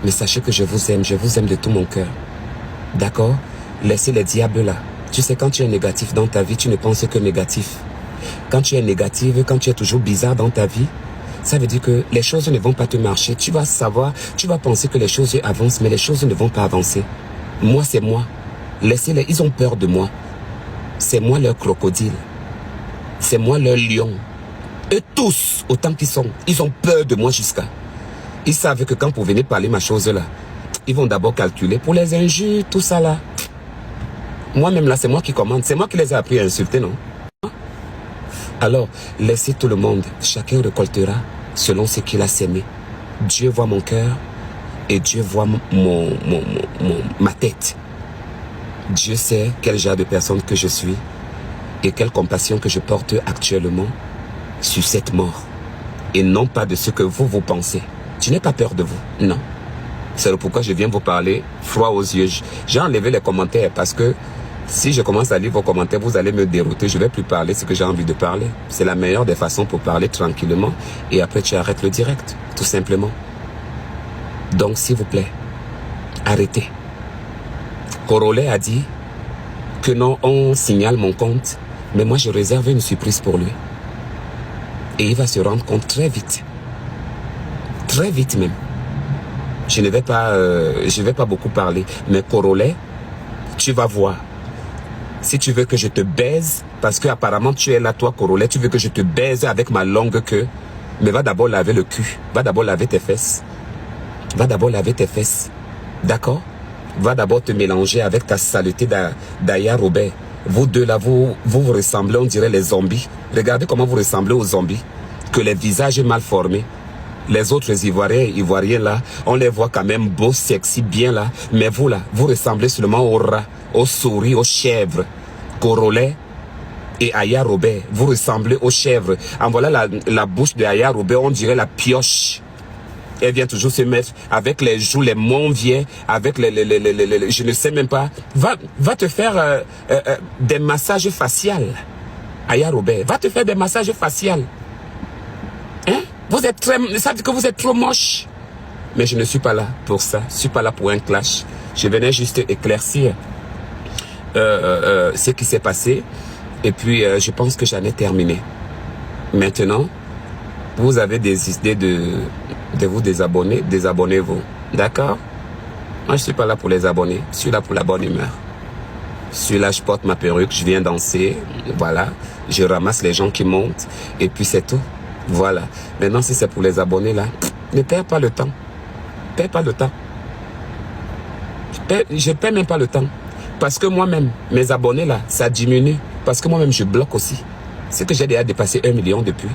Speaker 4: mais sachez que je vous aime de tout mon cœur. D'accord? Laissez les diables là. Tu sais, quand tu es négatif dans ta vie, tu ne penses que négatif. Quand tu es négative, quand tu es toujours bizarre dans ta vie, ça veut dire que les choses ne vont pas te marcher. Tu vas savoir, tu vas penser que les choses avancent, mais les choses ne vont pas avancer. Moi, c'est moi. Laissez-les, ils ont peur de moi. C'est moi leur crocodile. C'est moi leur lion. Eux tous, autant qu'ils sont, ils ont peur de moi jusqu'à. Ils savent que quand vous venez parler ma chose là, ils vont d'abord calculer pour les injures, tout ça là. Moi-même là, c'est moi qui commande. C'est moi qui les ai appris à insulter, non? Alors, laissez tout le monde. Chacun récoltera selon ce qu'il a sémé. Dieu voit mon cœur et Dieu voit ma tête. Dieu sait quel genre de personne que je suis et quelle compassion que je porte actuellement sur cette mort. Et non pas de ce que vous pensez. Je n'ai pas peur de vous, non. C'est pourquoi je viens vous parler froid aux yeux. J'ai enlevé les commentaires parce que si je commence à lire vos commentaires, vous allez me dérouter. Je ne vais plus parler ce que j'ai envie de parler. C'est la meilleure des façons pour parler tranquillement. Et après, tu arrêtes le direct, tout simplement. Donc, s'il vous plaît, arrêtez. Corolet a dit que non, on signale mon compte. Mais moi, je réserve une surprise pour lui. Et il va se rendre compte très vite. Très vite même. Je ne vais pas beaucoup parler. Mais Corolet, tu vas voir. Si tu veux que je te baise, parce que apparemment tu es là, toi, Corolet, tu veux que je te baise avec ma longue queue, mais va d'abord laver le cul. Va d'abord laver tes fesses. Va d'abord laver tes fesses. D'accord? Va d'abord te mélanger avec ta saleté d'Aya Robert. Vous deux là, vous ressemblez, on dirait les zombies. Regardez comment vous ressemblez aux zombies. Que les visages mal formés. Les autres Ivoiriens là, on les voit quand même beaux, sexy, bien là. Mais vous là, vous ressemblez seulement aux rats, aux souris, aux chèvres. Corolet et Aya Robert, vous ressemblez aux chèvres. En voilà la bouche de Aya Robert, on dirait la pioche. Elle vient toujours se mettre avec les joues, les monviers, avec les je ne sais même pas. Va te faire des massages faciaux. Aya Robert, va te faire des massages faciaux. Hein? Ça veut dire que vous êtes trop moche. Mais je ne suis pas là pour ça. Je ne suis pas là pour un clash. Je venais juste éclaircir ce qui s'est passé. Et puis, je pense que j'en ai terminé. Maintenant, vous avez des idées de vous désabonner. Désabonnez-vous. D'accord? Moi, je ne suis pas là pour les abonnés. Je suis là pour la bonne humeur. Je suis là, je porte ma perruque, je viens danser. Voilà. Je ramasse les gens qui montent. Et puis, c'est tout. Voilà. Maintenant, si c'est pour les abonnés, là, ne perds pas le temps. Perds pas le temps. Je perds même pas le temps. Parce que moi-même, mes abonnés, là, ça diminue. Parce que moi-même, je bloque aussi. C'est que j'ai déjà dépassé 1 million depuis.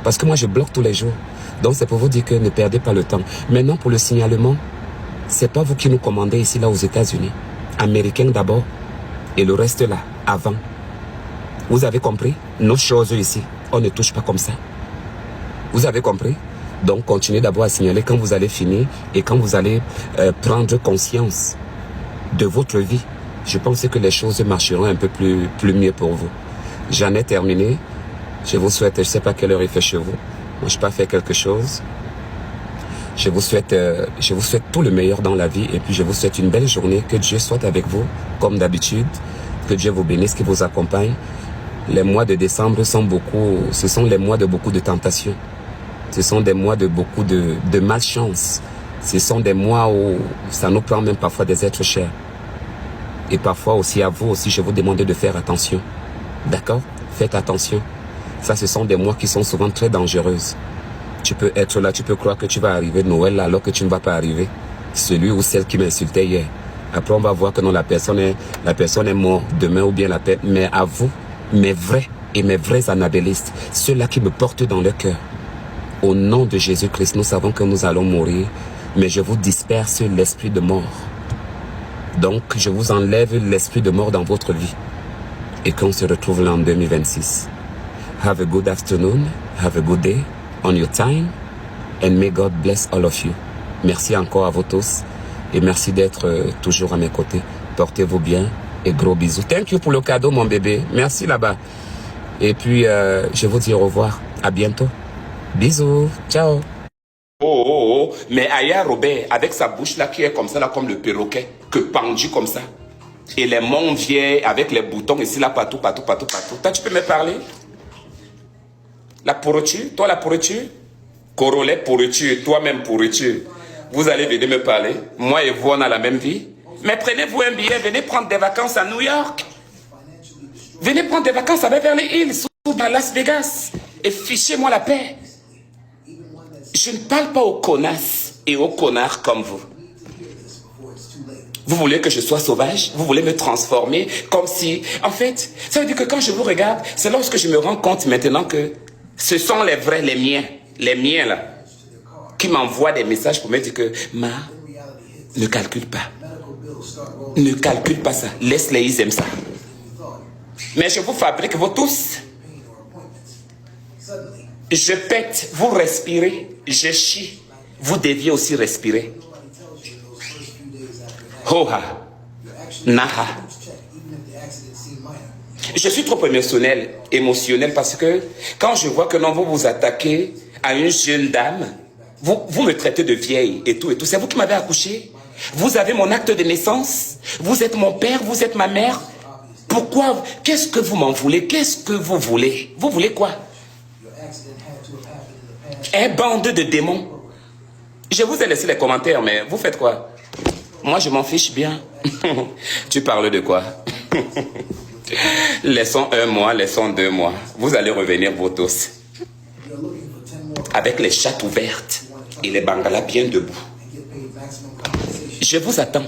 Speaker 4: Parce que moi, je bloque tous les jours. Donc, c'est pour vous dire que ne perdez pas le temps. Maintenant, pour le signalement, c'est pas vous qui nous commandez ici, là, aux États-Unis. Américains d'abord. Et le reste, là, avant. Vous avez compris? Nos choses ici, on ne touche pas comme ça. Vous avez compris? Donc, continuez d'abord à signaler quand vous allez finir et quand vous allez prendre conscience de votre vie. Je pense que les choses marcheront un peu plus mieux pour vous. J'en ai terminé. Je vous souhaite, je ne sais pas quelle heure il fait chez vous. Moi, je n'ai pas fait quelque chose. Je vous souhaite tout le meilleur dans la vie et puis je vous souhaite une belle journée. Que Dieu soit avec vous, comme d'habitude. Que Dieu vous bénisse, qu'il vous accompagne. Les mois de décembre ce sont les mois de beaucoup de tentations. Ce sont des mois de beaucoup de malchance. Ce sont des mois où ça nous prend même parfois des êtres chers. Et parfois aussi à vous aussi, je vous demande de faire attention. D'accord? Faites attention. Ça, ce sont des mois qui sont souvent très dangereuses. Tu peux être là, tu peux croire que tu vas arriver Noël alors que tu ne vas pas arriver. Celui ou celle qui m'insultait hier. Après, on va voir que non, la personne est morte demain ou bien la paix. Mais à vous, mes vrais et mes vrais anabélistes, ceux-là qui me portent dans le cœur. Au nom de Jésus-Christ, nous savons que nous allons mourir, mais je vous disperse l'esprit de mort. Donc, je vous enlève l'esprit de mort dans votre vie. Et qu'on se retrouve là en 2026. Have a good afternoon, have a good day, on your time, and may God bless all of you. Merci encore à vous tous, et merci d'être toujours à mes côtés. Portez-vous bien, et gros bisous. Thank you pour le cadeau, mon bébé. Merci là-bas. Et puis, je vous dis au revoir. À bientôt. Bisous. Ciao. Oh, mais Aya Robert, avec sa bouche là qui est comme ça, là, comme le perroquet, que pendu comme ça. Et les monviers avec les boutons ici, là, partout. Toi, tu peux me parler? La pourriture? Toi, la pourriture? Corolet pourriture, toi-même pourriture. Vous allez venir me parler. Moi et vous, on a la même vie. Mais prenez-vous un billet, venez prendre des vacances à New York. Venez prendre des vacances à Beverly Hills ou à Las Vegas. Et fichez-moi la paix. Je ne parle pas aux connasses et aux connards comme vous. Vous voulez que je sois sauvage? Vous voulez me transformer comme si... En fait, ça veut dire que quand je vous regarde, c'est lorsque je me rends compte maintenant que ce sont les vrais, les miens là, qui m'envoient des messages pour me dire que Ma, ne calcule pas. Ne calcule pas ça. Laisse-les, ils aiment ça. Mais je vous fabrique, vous tous. Je pète, vous respirez, je chie. Vous deviez aussi respirer. Hoha, naha. Je suis trop émotionnel parce que quand je vois que non, vous vous attaquez à une jeune dame, vous me traitez de vieille et tout. C'est vous qui m'avez accouché. Vous avez mon acte de naissance. Vous êtes mon père, vous êtes ma mère. Pourquoi? Qu'est-ce que vous m'en voulez? Qu'est-ce que vous voulez? Vous voulez quoi? Un bande de démons. Je vous ai laissé les commentaires, mais vous faites quoi? Moi, je m'en fiche bien. Tu parles de quoi? Laissons 1 mois, laissons 2 mois. Vous allez revenir, vous tous. Avec les chattes ouvertes et les bangalas bien debout. Je vous attends.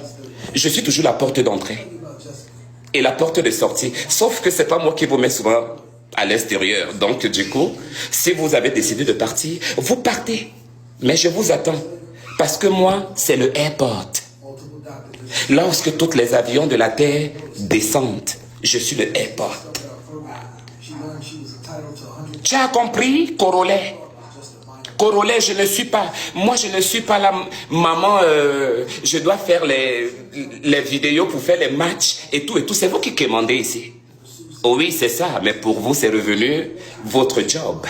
Speaker 4: Je suis toujours la porte d'entrée et la porte de sortie. Sauf que c'est pas moi qui vous mets souvent à l'extérieur. Donc, du coup, si vous avez décidé de partir, vous partez. Mais je vous attends. Parce que moi, c'est le airport. Lorsque tous les avions de la Terre descendent, je suis le airport. Tu as compris, Corolet? Corolet, je ne suis pas... Moi, je ne suis pas la maman... je dois faire les vidéos pour faire les matchs et tout. C'est vous qui commandez ici. Oh oui, c'est ça. Mais pour vous, c'est revenu votre job.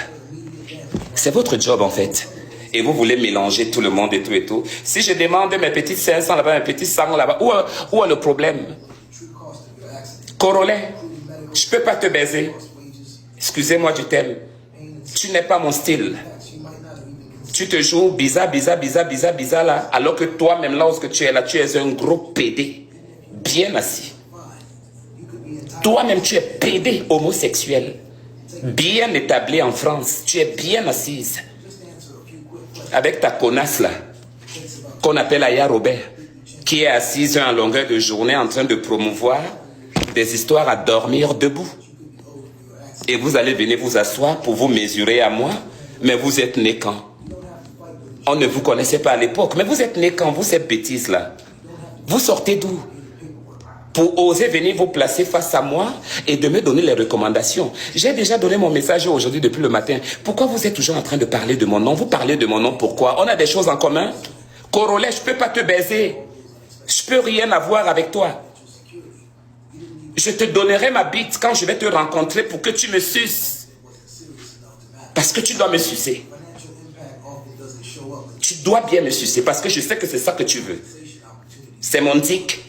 Speaker 4: C'est votre job, en fait. Et vous voulez mélanger tout le monde et tout. Si je demande mes petits 500 là-bas, mes petits 100 là-bas, où est le problème? Corolet, je ne peux pas te baiser. Excusez-moi du thème. Tu n'es pas mon style. Tu te joues bizarre là, alors que toi-même, lorsque tu es là, tu es un gros pédé, bien assis. Toi-même, tu es pédé homosexuel, bien établi en France. Tu es bien assise. Avec ta connasse là, qu'on appelle Aya Robert, qui est assise en longueur de journée en train de promouvoir des histoires à dormir debout. Et vous allez venir vous asseoir pour vous mesurer à moi, mais vous êtes né quand? On ne vous connaissait pas à l'époque, mais vous êtes né quand, vous, cette bêtise-là? Vous sortez d'où? Pour oser venir vous placer face à moi et de me donner les recommandations. J'ai déjà donné mon message aujourd'hui depuis le matin. Pourquoi vous êtes toujours en train de parler de mon nom? Vous parlez de mon nom, pourquoi? On a des choses en commun? Corolet, je ne peux pas te baiser. Je ne peux rien avoir avec toi. Je te donnerai ma bite quand je vais te rencontrer pour que tu me suces. Parce que tu dois me sucer. Tu dois bien me sucer parce que je sais que c'est ça que tu veux. C'est mon dick.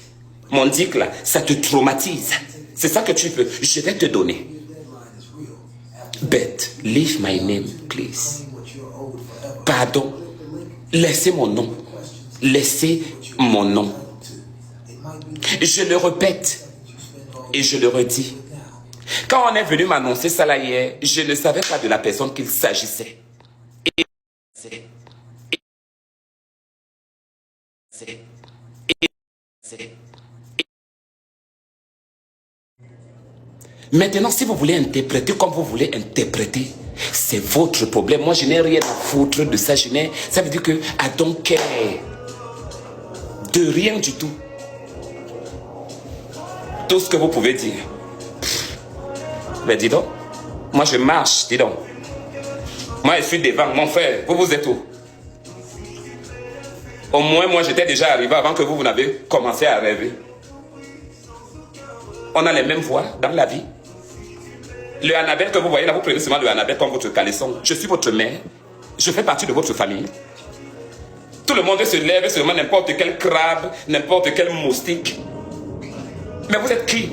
Speaker 4: Mon dick là, ça te traumatise. C'est ça que tu veux. Je vais te donner. But leave my name, please. Pardon. Laissez mon nom. Laissez mon nom. Je le répète et je le redis. Quand on est venu m'annoncer ça là hier, je ne savais pas de la personne qu'il s'agissait. Maintenant, si vous voulez interpréter comme vous voulez interpréter, c'est votre problème. Moi, je n'ai rien à foutre de ça. Ça veut dire que I don't care. De rien du tout. Tout ce que vous pouvez dire. Mais dis donc, moi je marche, dis donc. Moi je suis devant, mon frère, vous êtes où? Au moins, moi j'étais déjà arrivé avant que vous n'avez commencé à rêver. On a les mêmes voix dans la vie. Le Annabelle que vous voyez là, vous prenez seulement le Annabelle comme votre caleçon. Je suis votre mère. Je fais partie de votre famille. Tout le monde se lève seulement n'importe quel crabe, n'importe quel moustique. Mais vous êtes qui?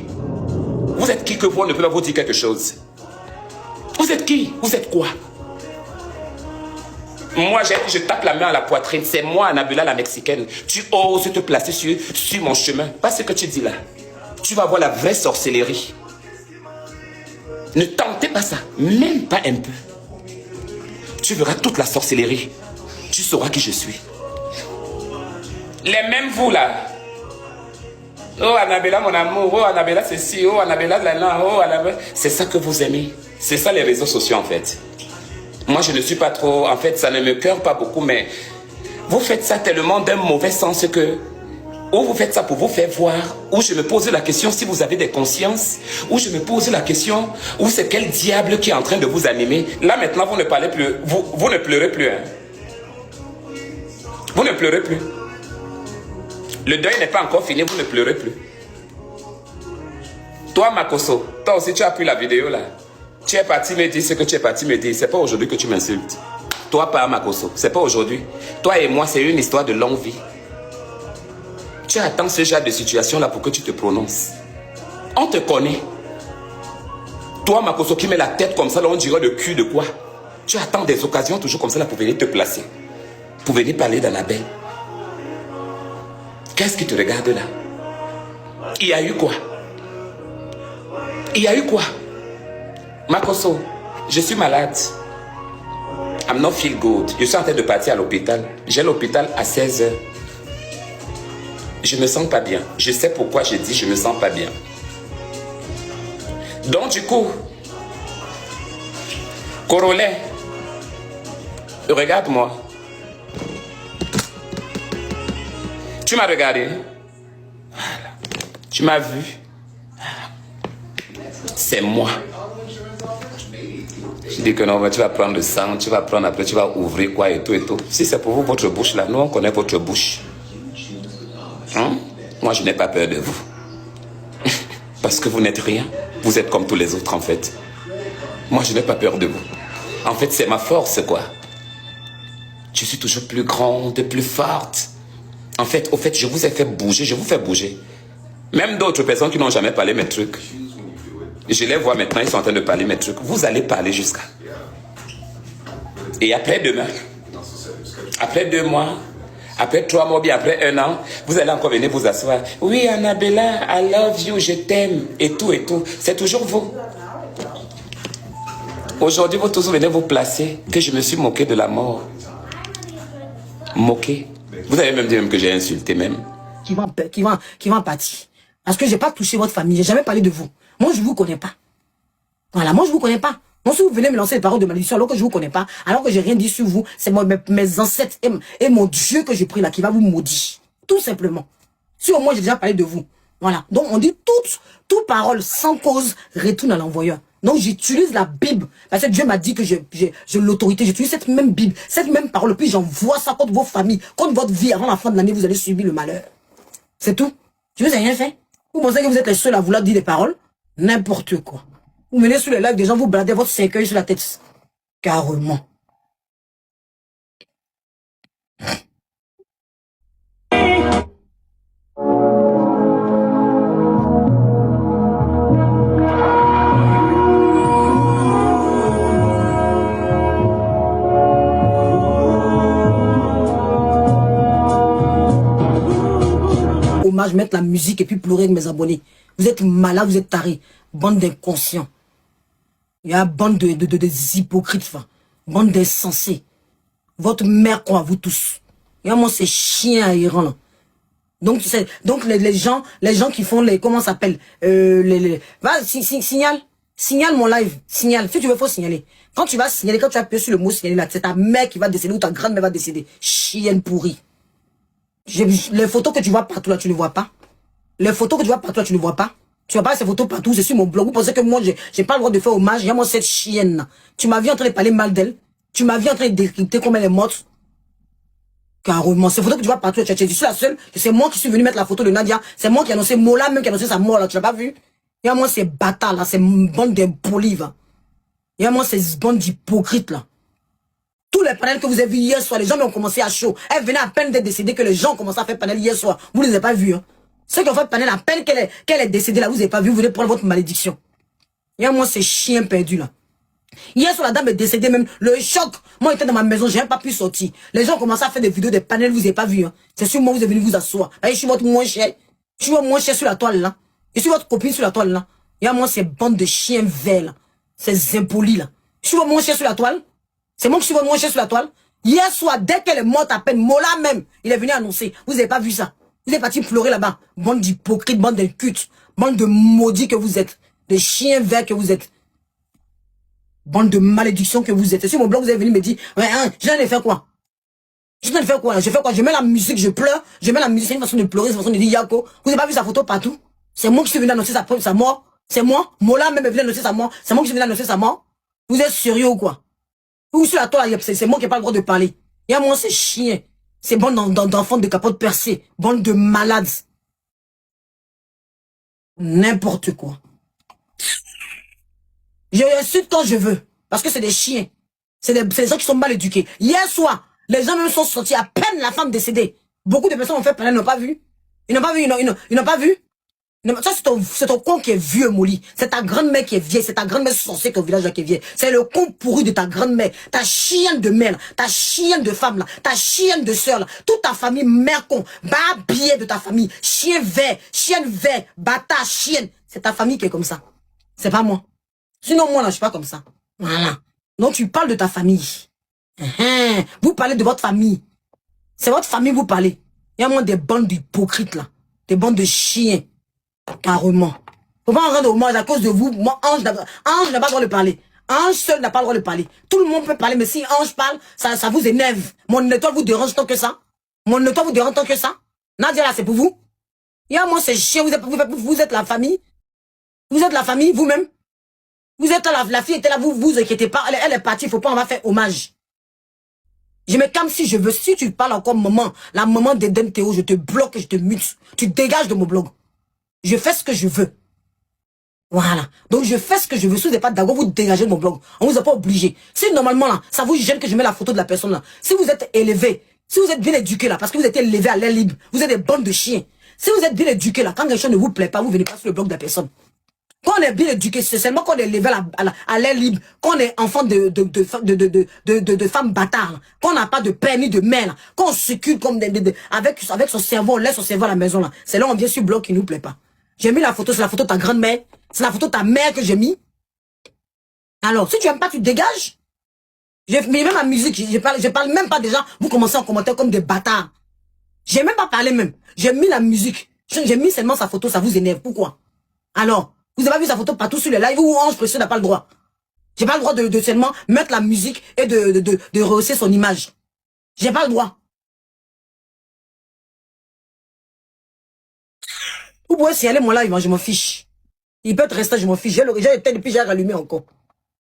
Speaker 4: Vous êtes qui que vous ne peut pas vous dire quelque chose? Vous êtes qui? Vous êtes quoi? Moi, je tape la main à la poitrine. C'est moi, Annabella, la Mexicaine. Tu oses te placer sur mon chemin. Pas ce que tu dis là. Tu vas voir la vraie sorcellerie. Ne tentez pas ça. Même pas un peu. Tu verras toute la sorcellerie. Tu sauras qui je suis. Les mêmes vous là. Oh Annabella mon amour. Oh Annabella ceci. Oh Annabella là. Oh Annabella. C'est ça que vous aimez. C'est ça les réseaux sociaux en fait. Moi je ne suis pas trop. En fait ça ne me cœur pas beaucoup. Mais vous faites ça tellement d'un mauvais sens que. Ou vous faites ça pour vous faire voir, ou je me pose la question si vous avez des consciences, ou je me pose la question, ou c'est quel diable qui est en train de vous animer. Là maintenant vous ne parlez plus, vous ne pleurez plus. Hein. Vous ne pleurez plus. Le deuil n'est pas encore fini, vous ne pleurez plus. Toi Makoso, toi aussi tu as pris la vidéo là. Tu es parti me dire ce que tu es parti me dire. C'est pas aujourd'hui que tu m'insultes. Toi pas Makoso, c'est pas aujourd'hui. Toi et moi c'est une histoire de longue vie. Tu attends ce genre de situation là pour que tu te prononces. On te connaît. Toi Makoso qui met la tête comme ça là, on dirait le cul de quoi. Tu attends des occasions toujours comme ça là pour venir te placer. Pour venir parler d'Annabelle. Qu'est-ce qui te regarde là? Il y a eu quoi? Il y a eu quoi? Makoso, je suis malade. I'm not feel good. Je suis en train de partir à l'hôpital. J'ai l'hôpital à 16h. Je me sens pas bien. Je sais pourquoi je dis je me sens pas bien. Donc du coup, Corolet, regarde-moi. Tu m'as regardé. Voilà. Tu m'as vu. C'est moi. Je dis que non, mais tu vas prendre le sang, tu vas prendre après, tu vas ouvrir quoi et tout et tout. Si c'est pour vous, votre bouche là, nous on connaît votre bouche. Hein? Moi, je n'ai pas peur de vous. Parce que vous n'êtes rien. Vous êtes comme tous les autres, en fait. Moi, je n'ai pas peur de vous. En fait, c'est ma force, quoi. Je suis toujours plus grande, plus forte. En fait, au fait, je vous ai fait bouger, je vous fais bouger. Même d'autres personnes qui n'ont jamais parlé mes trucs. Je les vois maintenant, ils sont en train de parler mes trucs. Vous allez parler jusqu'à. Et après demain, après 2 mois, après 3 mois, bien après 1 an, vous allez encore venir vous asseoir. Oui, Annabella, I love you, je t'aime, et tout, et tout. C'est toujours vous. Aujourd'hui, vous tous venez vous placer que je me suis moqué de la mort. Moqué. Vous avez même dit même que j'ai insulté même.
Speaker 5: Qui va en pâtir. Parce que je n'ai pas touché votre famille, je n'ai jamais parlé de vous. Moi, je ne vous connais pas. Voilà, moi, je ne vous connais pas. Moi, si vous venez me lancer des paroles de malédiction alors que je ne vous connais pas, alors que j'ai rien dit sur vous, c'est mes ancêtres et mon Dieu que j'ai pris là qui va vous maudire. Tout simplement. Si au moins j'ai déjà parlé de vous. Voilà. Donc, on dit toute parole sans cause retourne à l'envoyeur. Donc, j'utilise la Bible. Parce que Dieu m'a dit que j'ai l'autorité. J'utilise cette même Bible, cette même parole. Puis j'envoie ça contre vos familles, contre votre vie. Avant la fin de l'année, vous allez subir le malheur. C'est tout. Je vous ai rien fait. Vous pensez que vous êtes les seuls à vouloir dire des paroles? N'importe quoi. Vous venez sur les lives des gens, vous baladez votre cercueil sur la tête. Carrément. Hommage, mettre la musique et puis pleurer avec mes abonnés. Vous êtes malades, vous êtes tarés. Bande d'inconscients. Il y a une bande de hypocrites, bande d'insensés. Votre mère croit, vous tous. Il y a moi ces chiens errants là. Donc les gens qui font les, comment ça s'appelle, va, signale mon live, signale. Si tu veux, faut signaler. Quand tu vas signaler, quand tu appuies sur le mot signaler là, c'est ta mère qui va décéder ou ta grand-mère va décéder. Chienne pourrie. Les photos que tu vois partout là, tu ne vois pas. Les photos que tu vois partout là, tu ne vois pas. Tu vois pas ces photos partout, c'est sur mon blog. Vous pensez que moi, j'ai pas le droit de faire hommage. Il y a moi cette chienne là. Tu m'as vu en train de parler mal d'elle. Tu m'as vu en train de décrypter comment elle est morte. Carrément, ces photos que tu vois partout, je suis la seule. C'est moi qui suis venu mettre la photo de Nadia. C'est moi qui ai annoncé Mola, même qui a annoncé sa mort là. Tu l'as pas vu? Il y a moi ces bâtards là, ces bandes d'impolis là. Il y a moi ces bandes d'hypocrites là. Tous les panels que vous avez vus hier soir, les gens ont commencé à chaud. Elle venait à peine d'être décédée que les gens ont commencé à faire panel hier soir. Vous ne les avez pas vus, hein. Ceux qui ont fait panel à peine qu'elle est décédée là, vous n'avez pas vu, vous venez prendre votre malédiction. Il y a moi ces chiens perdus là. Hier soir, la dame est décédée même. Le choc. Moi, j'étais dans ma maison, j'ai même pas pu sortir. Les gens commencent à faire des vidéos, des panels, vous n'avez pas vu. Hein. C'est sûr, moi, vous êtes venu vous asseoir. Allez, je suis votre moins cher. Je suis votre moins cher sur la toile, là. Je suis votre copine sur la toile, là. Et à moi, ces bandes de chiens verts, là. Ces impolis, là. Je suis votre moins cher sur la toile. C'est moi qui suis votre moins cher sur la toile. Hier soir, dès qu'elle est morte à peine, Mola même, il est venu annoncer. Vous n'avez pas vu ça. Vous êtes parti pleurer là-bas. Bande d'hypocrites, bande d'incultes, bande de maudits que vous êtes. De chiens verts que vous êtes. Bande de malédiction que vous êtes. Et sur mon blog, vous êtes venu me dire, ouais, hein, je viens de faire quoi? Je viens de faire quoi? Je fais quoi? Je mets la musique, je pleure. Je mets la musique, c'est une façon de pleurer, c'est une façon de dire Yako. Vous n'avez pas vu sa photo partout? C'est moi qui suis venu annoncer sa mort. C'est moi. Mola même est venu annoncer sa mort. C'est moi qui suis venu annoncer sa mort. Vous êtes sérieux ou quoi? Ou sur la toile, c'est moi qui n'ai pas le droit de parler. Et à moi, c'est chien. C'est bande d'enfants de capote percée. Bande de malades. N'importe quoi. Je insulte quand je veux. Parce que c'est des chiens. C'est des gens qui sont mal éduqués. Hier soir, les gens même sont sortis à peine la femme décédée. Beaucoup de personnes ont fait parler, ils n'ont pas vu. Ils n'ont pas vu, ils n'ont pas vu. Ça, c'est ton con qui est vieux, Molly. C'est ta grande-mère qui est vieille. C'est ta grande-mère censée qu'au village là qui est vieille. C'est le con pourri de ta grande-mère. Ta chienne de mère, là. Ta chienne de femme, là. Ta chienne de sœur, là. Toute ta famille, mère con. Babier de ta famille. Chien vert, bâtard, chienne. C'est ta famille qui est comme ça. C'est pas moi. Sinon, moi, là, je suis pas comme ça. Voilà. Donc, tu parles de ta famille. Vous parlez de votre famille. C'est votre famille, vous parlez. Il y a moins des bandes d'hypocrites, là. Des bandes de chiens. Carrément. Faut pas en rendre hommage à cause de vous. Moi, Ange n'a pas le droit de parler. Ange seul n'a pas le droit de parler. Tout le monde peut parler, mais si Ange parle, ça vous énerve. Mon étoile vous dérange tant que ça. Mon étoile vous dérange tant que ça. Nadia, là, c'est pour vous. Il y a moi, c'est chien. Vous êtes la famille. Vous êtes la famille, vous-même. Vous êtes là, la fille était là, vous inquiétez pas. Elle est partie, faut pas, on va faire hommage. Je me calme si je veux. Si tu parles encore maman, la maman d'Eden Théo, je te bloque et je te mute. Tu dégages de mon blog. Je fais ce que je veux. Voilà. Donc je fais ce que je veux. Si vous n'êtes pas d'accord, vous dégagez de mon blog. On vous a pas obligé. Si normalement là, ça vous gêne que je mets la photo de la personne là. Si vous êtes élevé, si vous êtes bien éduqué là, parce que vous êtes élevé à l'air libre, vous êtes des bandes de chiens. Si vous êtes bien éduqué là, quand quelque chose ne vous plaît pas, vous venez pas sur le blog de la personne. Quand on est bien éduqué, c'est seulement quand on est élevé à l'air libre, quand on est enfant de femmes bâtards, quand on n'a pas de père ni de mère, là, quand on s'occupe comme avec son cerveau, on laisse son cerveau à la maison là. C'est là où on vient sur le blog qui nous plaît pas. J'ai mis la photo, c'est la photo de ta grand-mère, c'est la photo de ta mère que j'ai mis. Alors, si tu aimes pas, tu dégages. J'ai mis même la musique, je parle même pas déjà, vous commencez en commentaire comme des bâtards. J'ai même pas parlé même. J'ai mis la musique. J'ai mis seulement sa photo, ça vous énerve. Pourquoi? Alors, vous avez vu sa photo partout sur le live où Ange Précieux n'a pas le droit. J'ai pas le droit de seulement mettre la musique et de rehausser son image. J'ai pas le droit. Vous pouvez signaler mon live, moi je m'en fiche. Il peut être resté, je m'en fiche. J'ai éteint depuis j'ai rallumé encore. Vous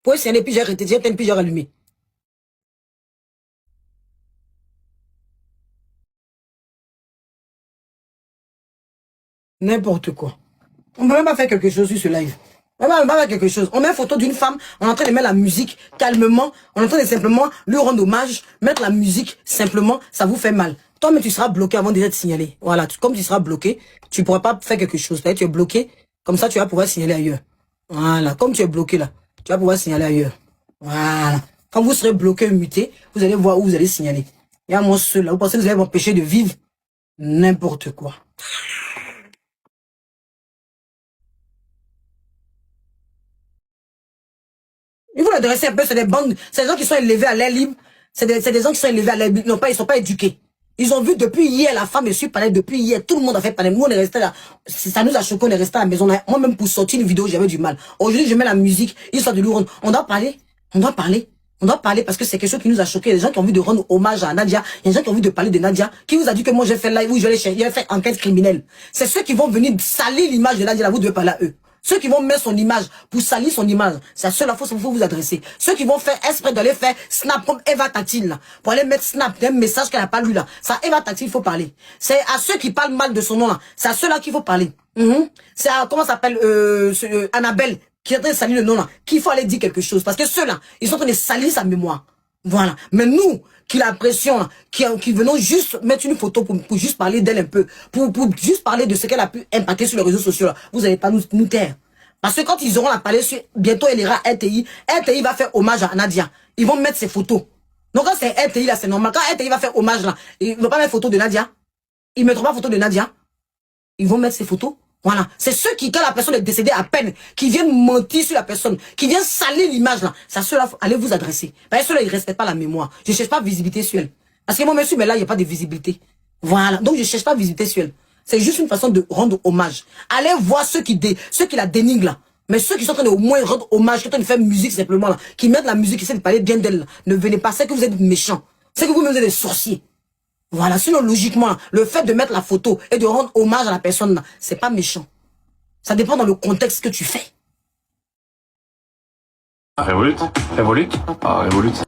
Speaker 5: pouvez signaler puis j'ai éteint depuis j'ai rallumé. N'importe quoi. On peut même pas faire quelque chose sur ce live. On va faire quelque chose. On met une photo d'une femme, on est en train de mettre la musique calmement, on est en train de simplement lui rendre hommage, mettre la musique simplement, ça vous fait mal. Toi, mais tu seras bloqué avant d'être signalé. Voilà, comme tu seras bloqué, tu pourras pas faire quelque chose. Tu es bloqué, comme ça tu vas pouvoir signaler ailleurs. Voilà, comme tu es bloqué là, tu vas pouvoir signaler ailleurs. Voilà. Quand vous serez bloqué, muté, vous allez voir où vous allez signaler. Il y a moi seul là, vous pensez que vous allez m'empêcher de vivre n'importe quoi. Il faut l'adresser un peu, c'est des bandes, c'est des gens qui sont élevés à l'air libre, c'est des gens qui sont élevés à l'air libre, ils sont pas éduqués. Ils ont vu depuis hier, la femme est sur parler, depuis hier, tout le monde a fait parler. Nous, on est resté là, ça nous a choqué, on est resté à la maison. Moi-même, pour sortir une vidéo, j'avais du mal. Aujourd'hui, je mets la musique, ils sont de nous rendre. On doit parler, parce que c'est quelque chose qui nous a choqué. Il y a des gens qui ont envie de rendre hommage à Nadia. Il y a des gens qui ont envie de parler de Nadia. Qui vous a dit que moi, j'ai fait live où j'ai fait enquête criminelle. C'est ceux qui vont venir salir l'image de Nadia, là, vous devez parler à eux. Ceux qui vont mettre son image pour salir son image, c'est à ceux-là qu'il faut vous adresser. Ceux qui vont faire exprès d'aller faire snap comme Eva Tatil, là, pour aller mettre snap d'un message qu'elle n'a pas lu là. Ça, Eva Tatil, il faut parler. C'est à ceux qui parlent mal de son nom là. C'est à ceux-là qu'il faut parler. C'est à, comment ça s'appelle, Annabelle, qui est en train de salir le nom là, qu'il faut aller dire quelque chose. Parce que ceux-là, ils sont en train de salir sa mémoire. Voilà. Mais nous, qui la pression, qui venons juste mettre une photo pour juste parler d'elle un peu, pour juste parler de ce qu'elle a pu impacter sur les réseaux sociaux, là, vous n'allez pas nous taire. Parce que quand ils auront la palette sur, bientôt elle ira à RTI, RTI va faire hommage à Nadia. Ils vont mettre ses photos. Donc quand c'est RTI là, c'est normal. Quand RTI va faire hommage là, ils ne vont pas mettre photo de Nadia. Ils ne mettront pas photo de Nadia. Ils vont mettre ses photos. Voilà. C'est ceux qui, quand la personne est décédée à peine, qui viennent mentir sur la personne, qui viennent salir l'image là, c'est à ceux-là, allez vous adresser. Parce que ceux-là, ils ne respectent pas la mémoire. Je ne cherche pas visibilité sur elle. Parce que moi, monsieur, mais là, il n'y a pas de visibilité. Voilà. Donc je ne cherche pas visibilité sur elle. C'est juste une façon de rendre hommage. Allez voir ceux qui la dénigrent là. Mais ceux qui sont en train de au moins rendre hommage, qui sont en train de faire musique simplement là, qui mettent la musique, qui essaient de parler bien d'elle, ne venez pas. C'est que vous êtes méchants. C'est que vous-même vous êtes des sorciers. Voilà. Sinon, logiquement, le fait de mettre la photo et de rendre hommage à la personne là, c'est pas méchant. Ça dépend dans le contexte que tu fais.
Speaker 6: Révolute. Révolute. Ah, Révolute.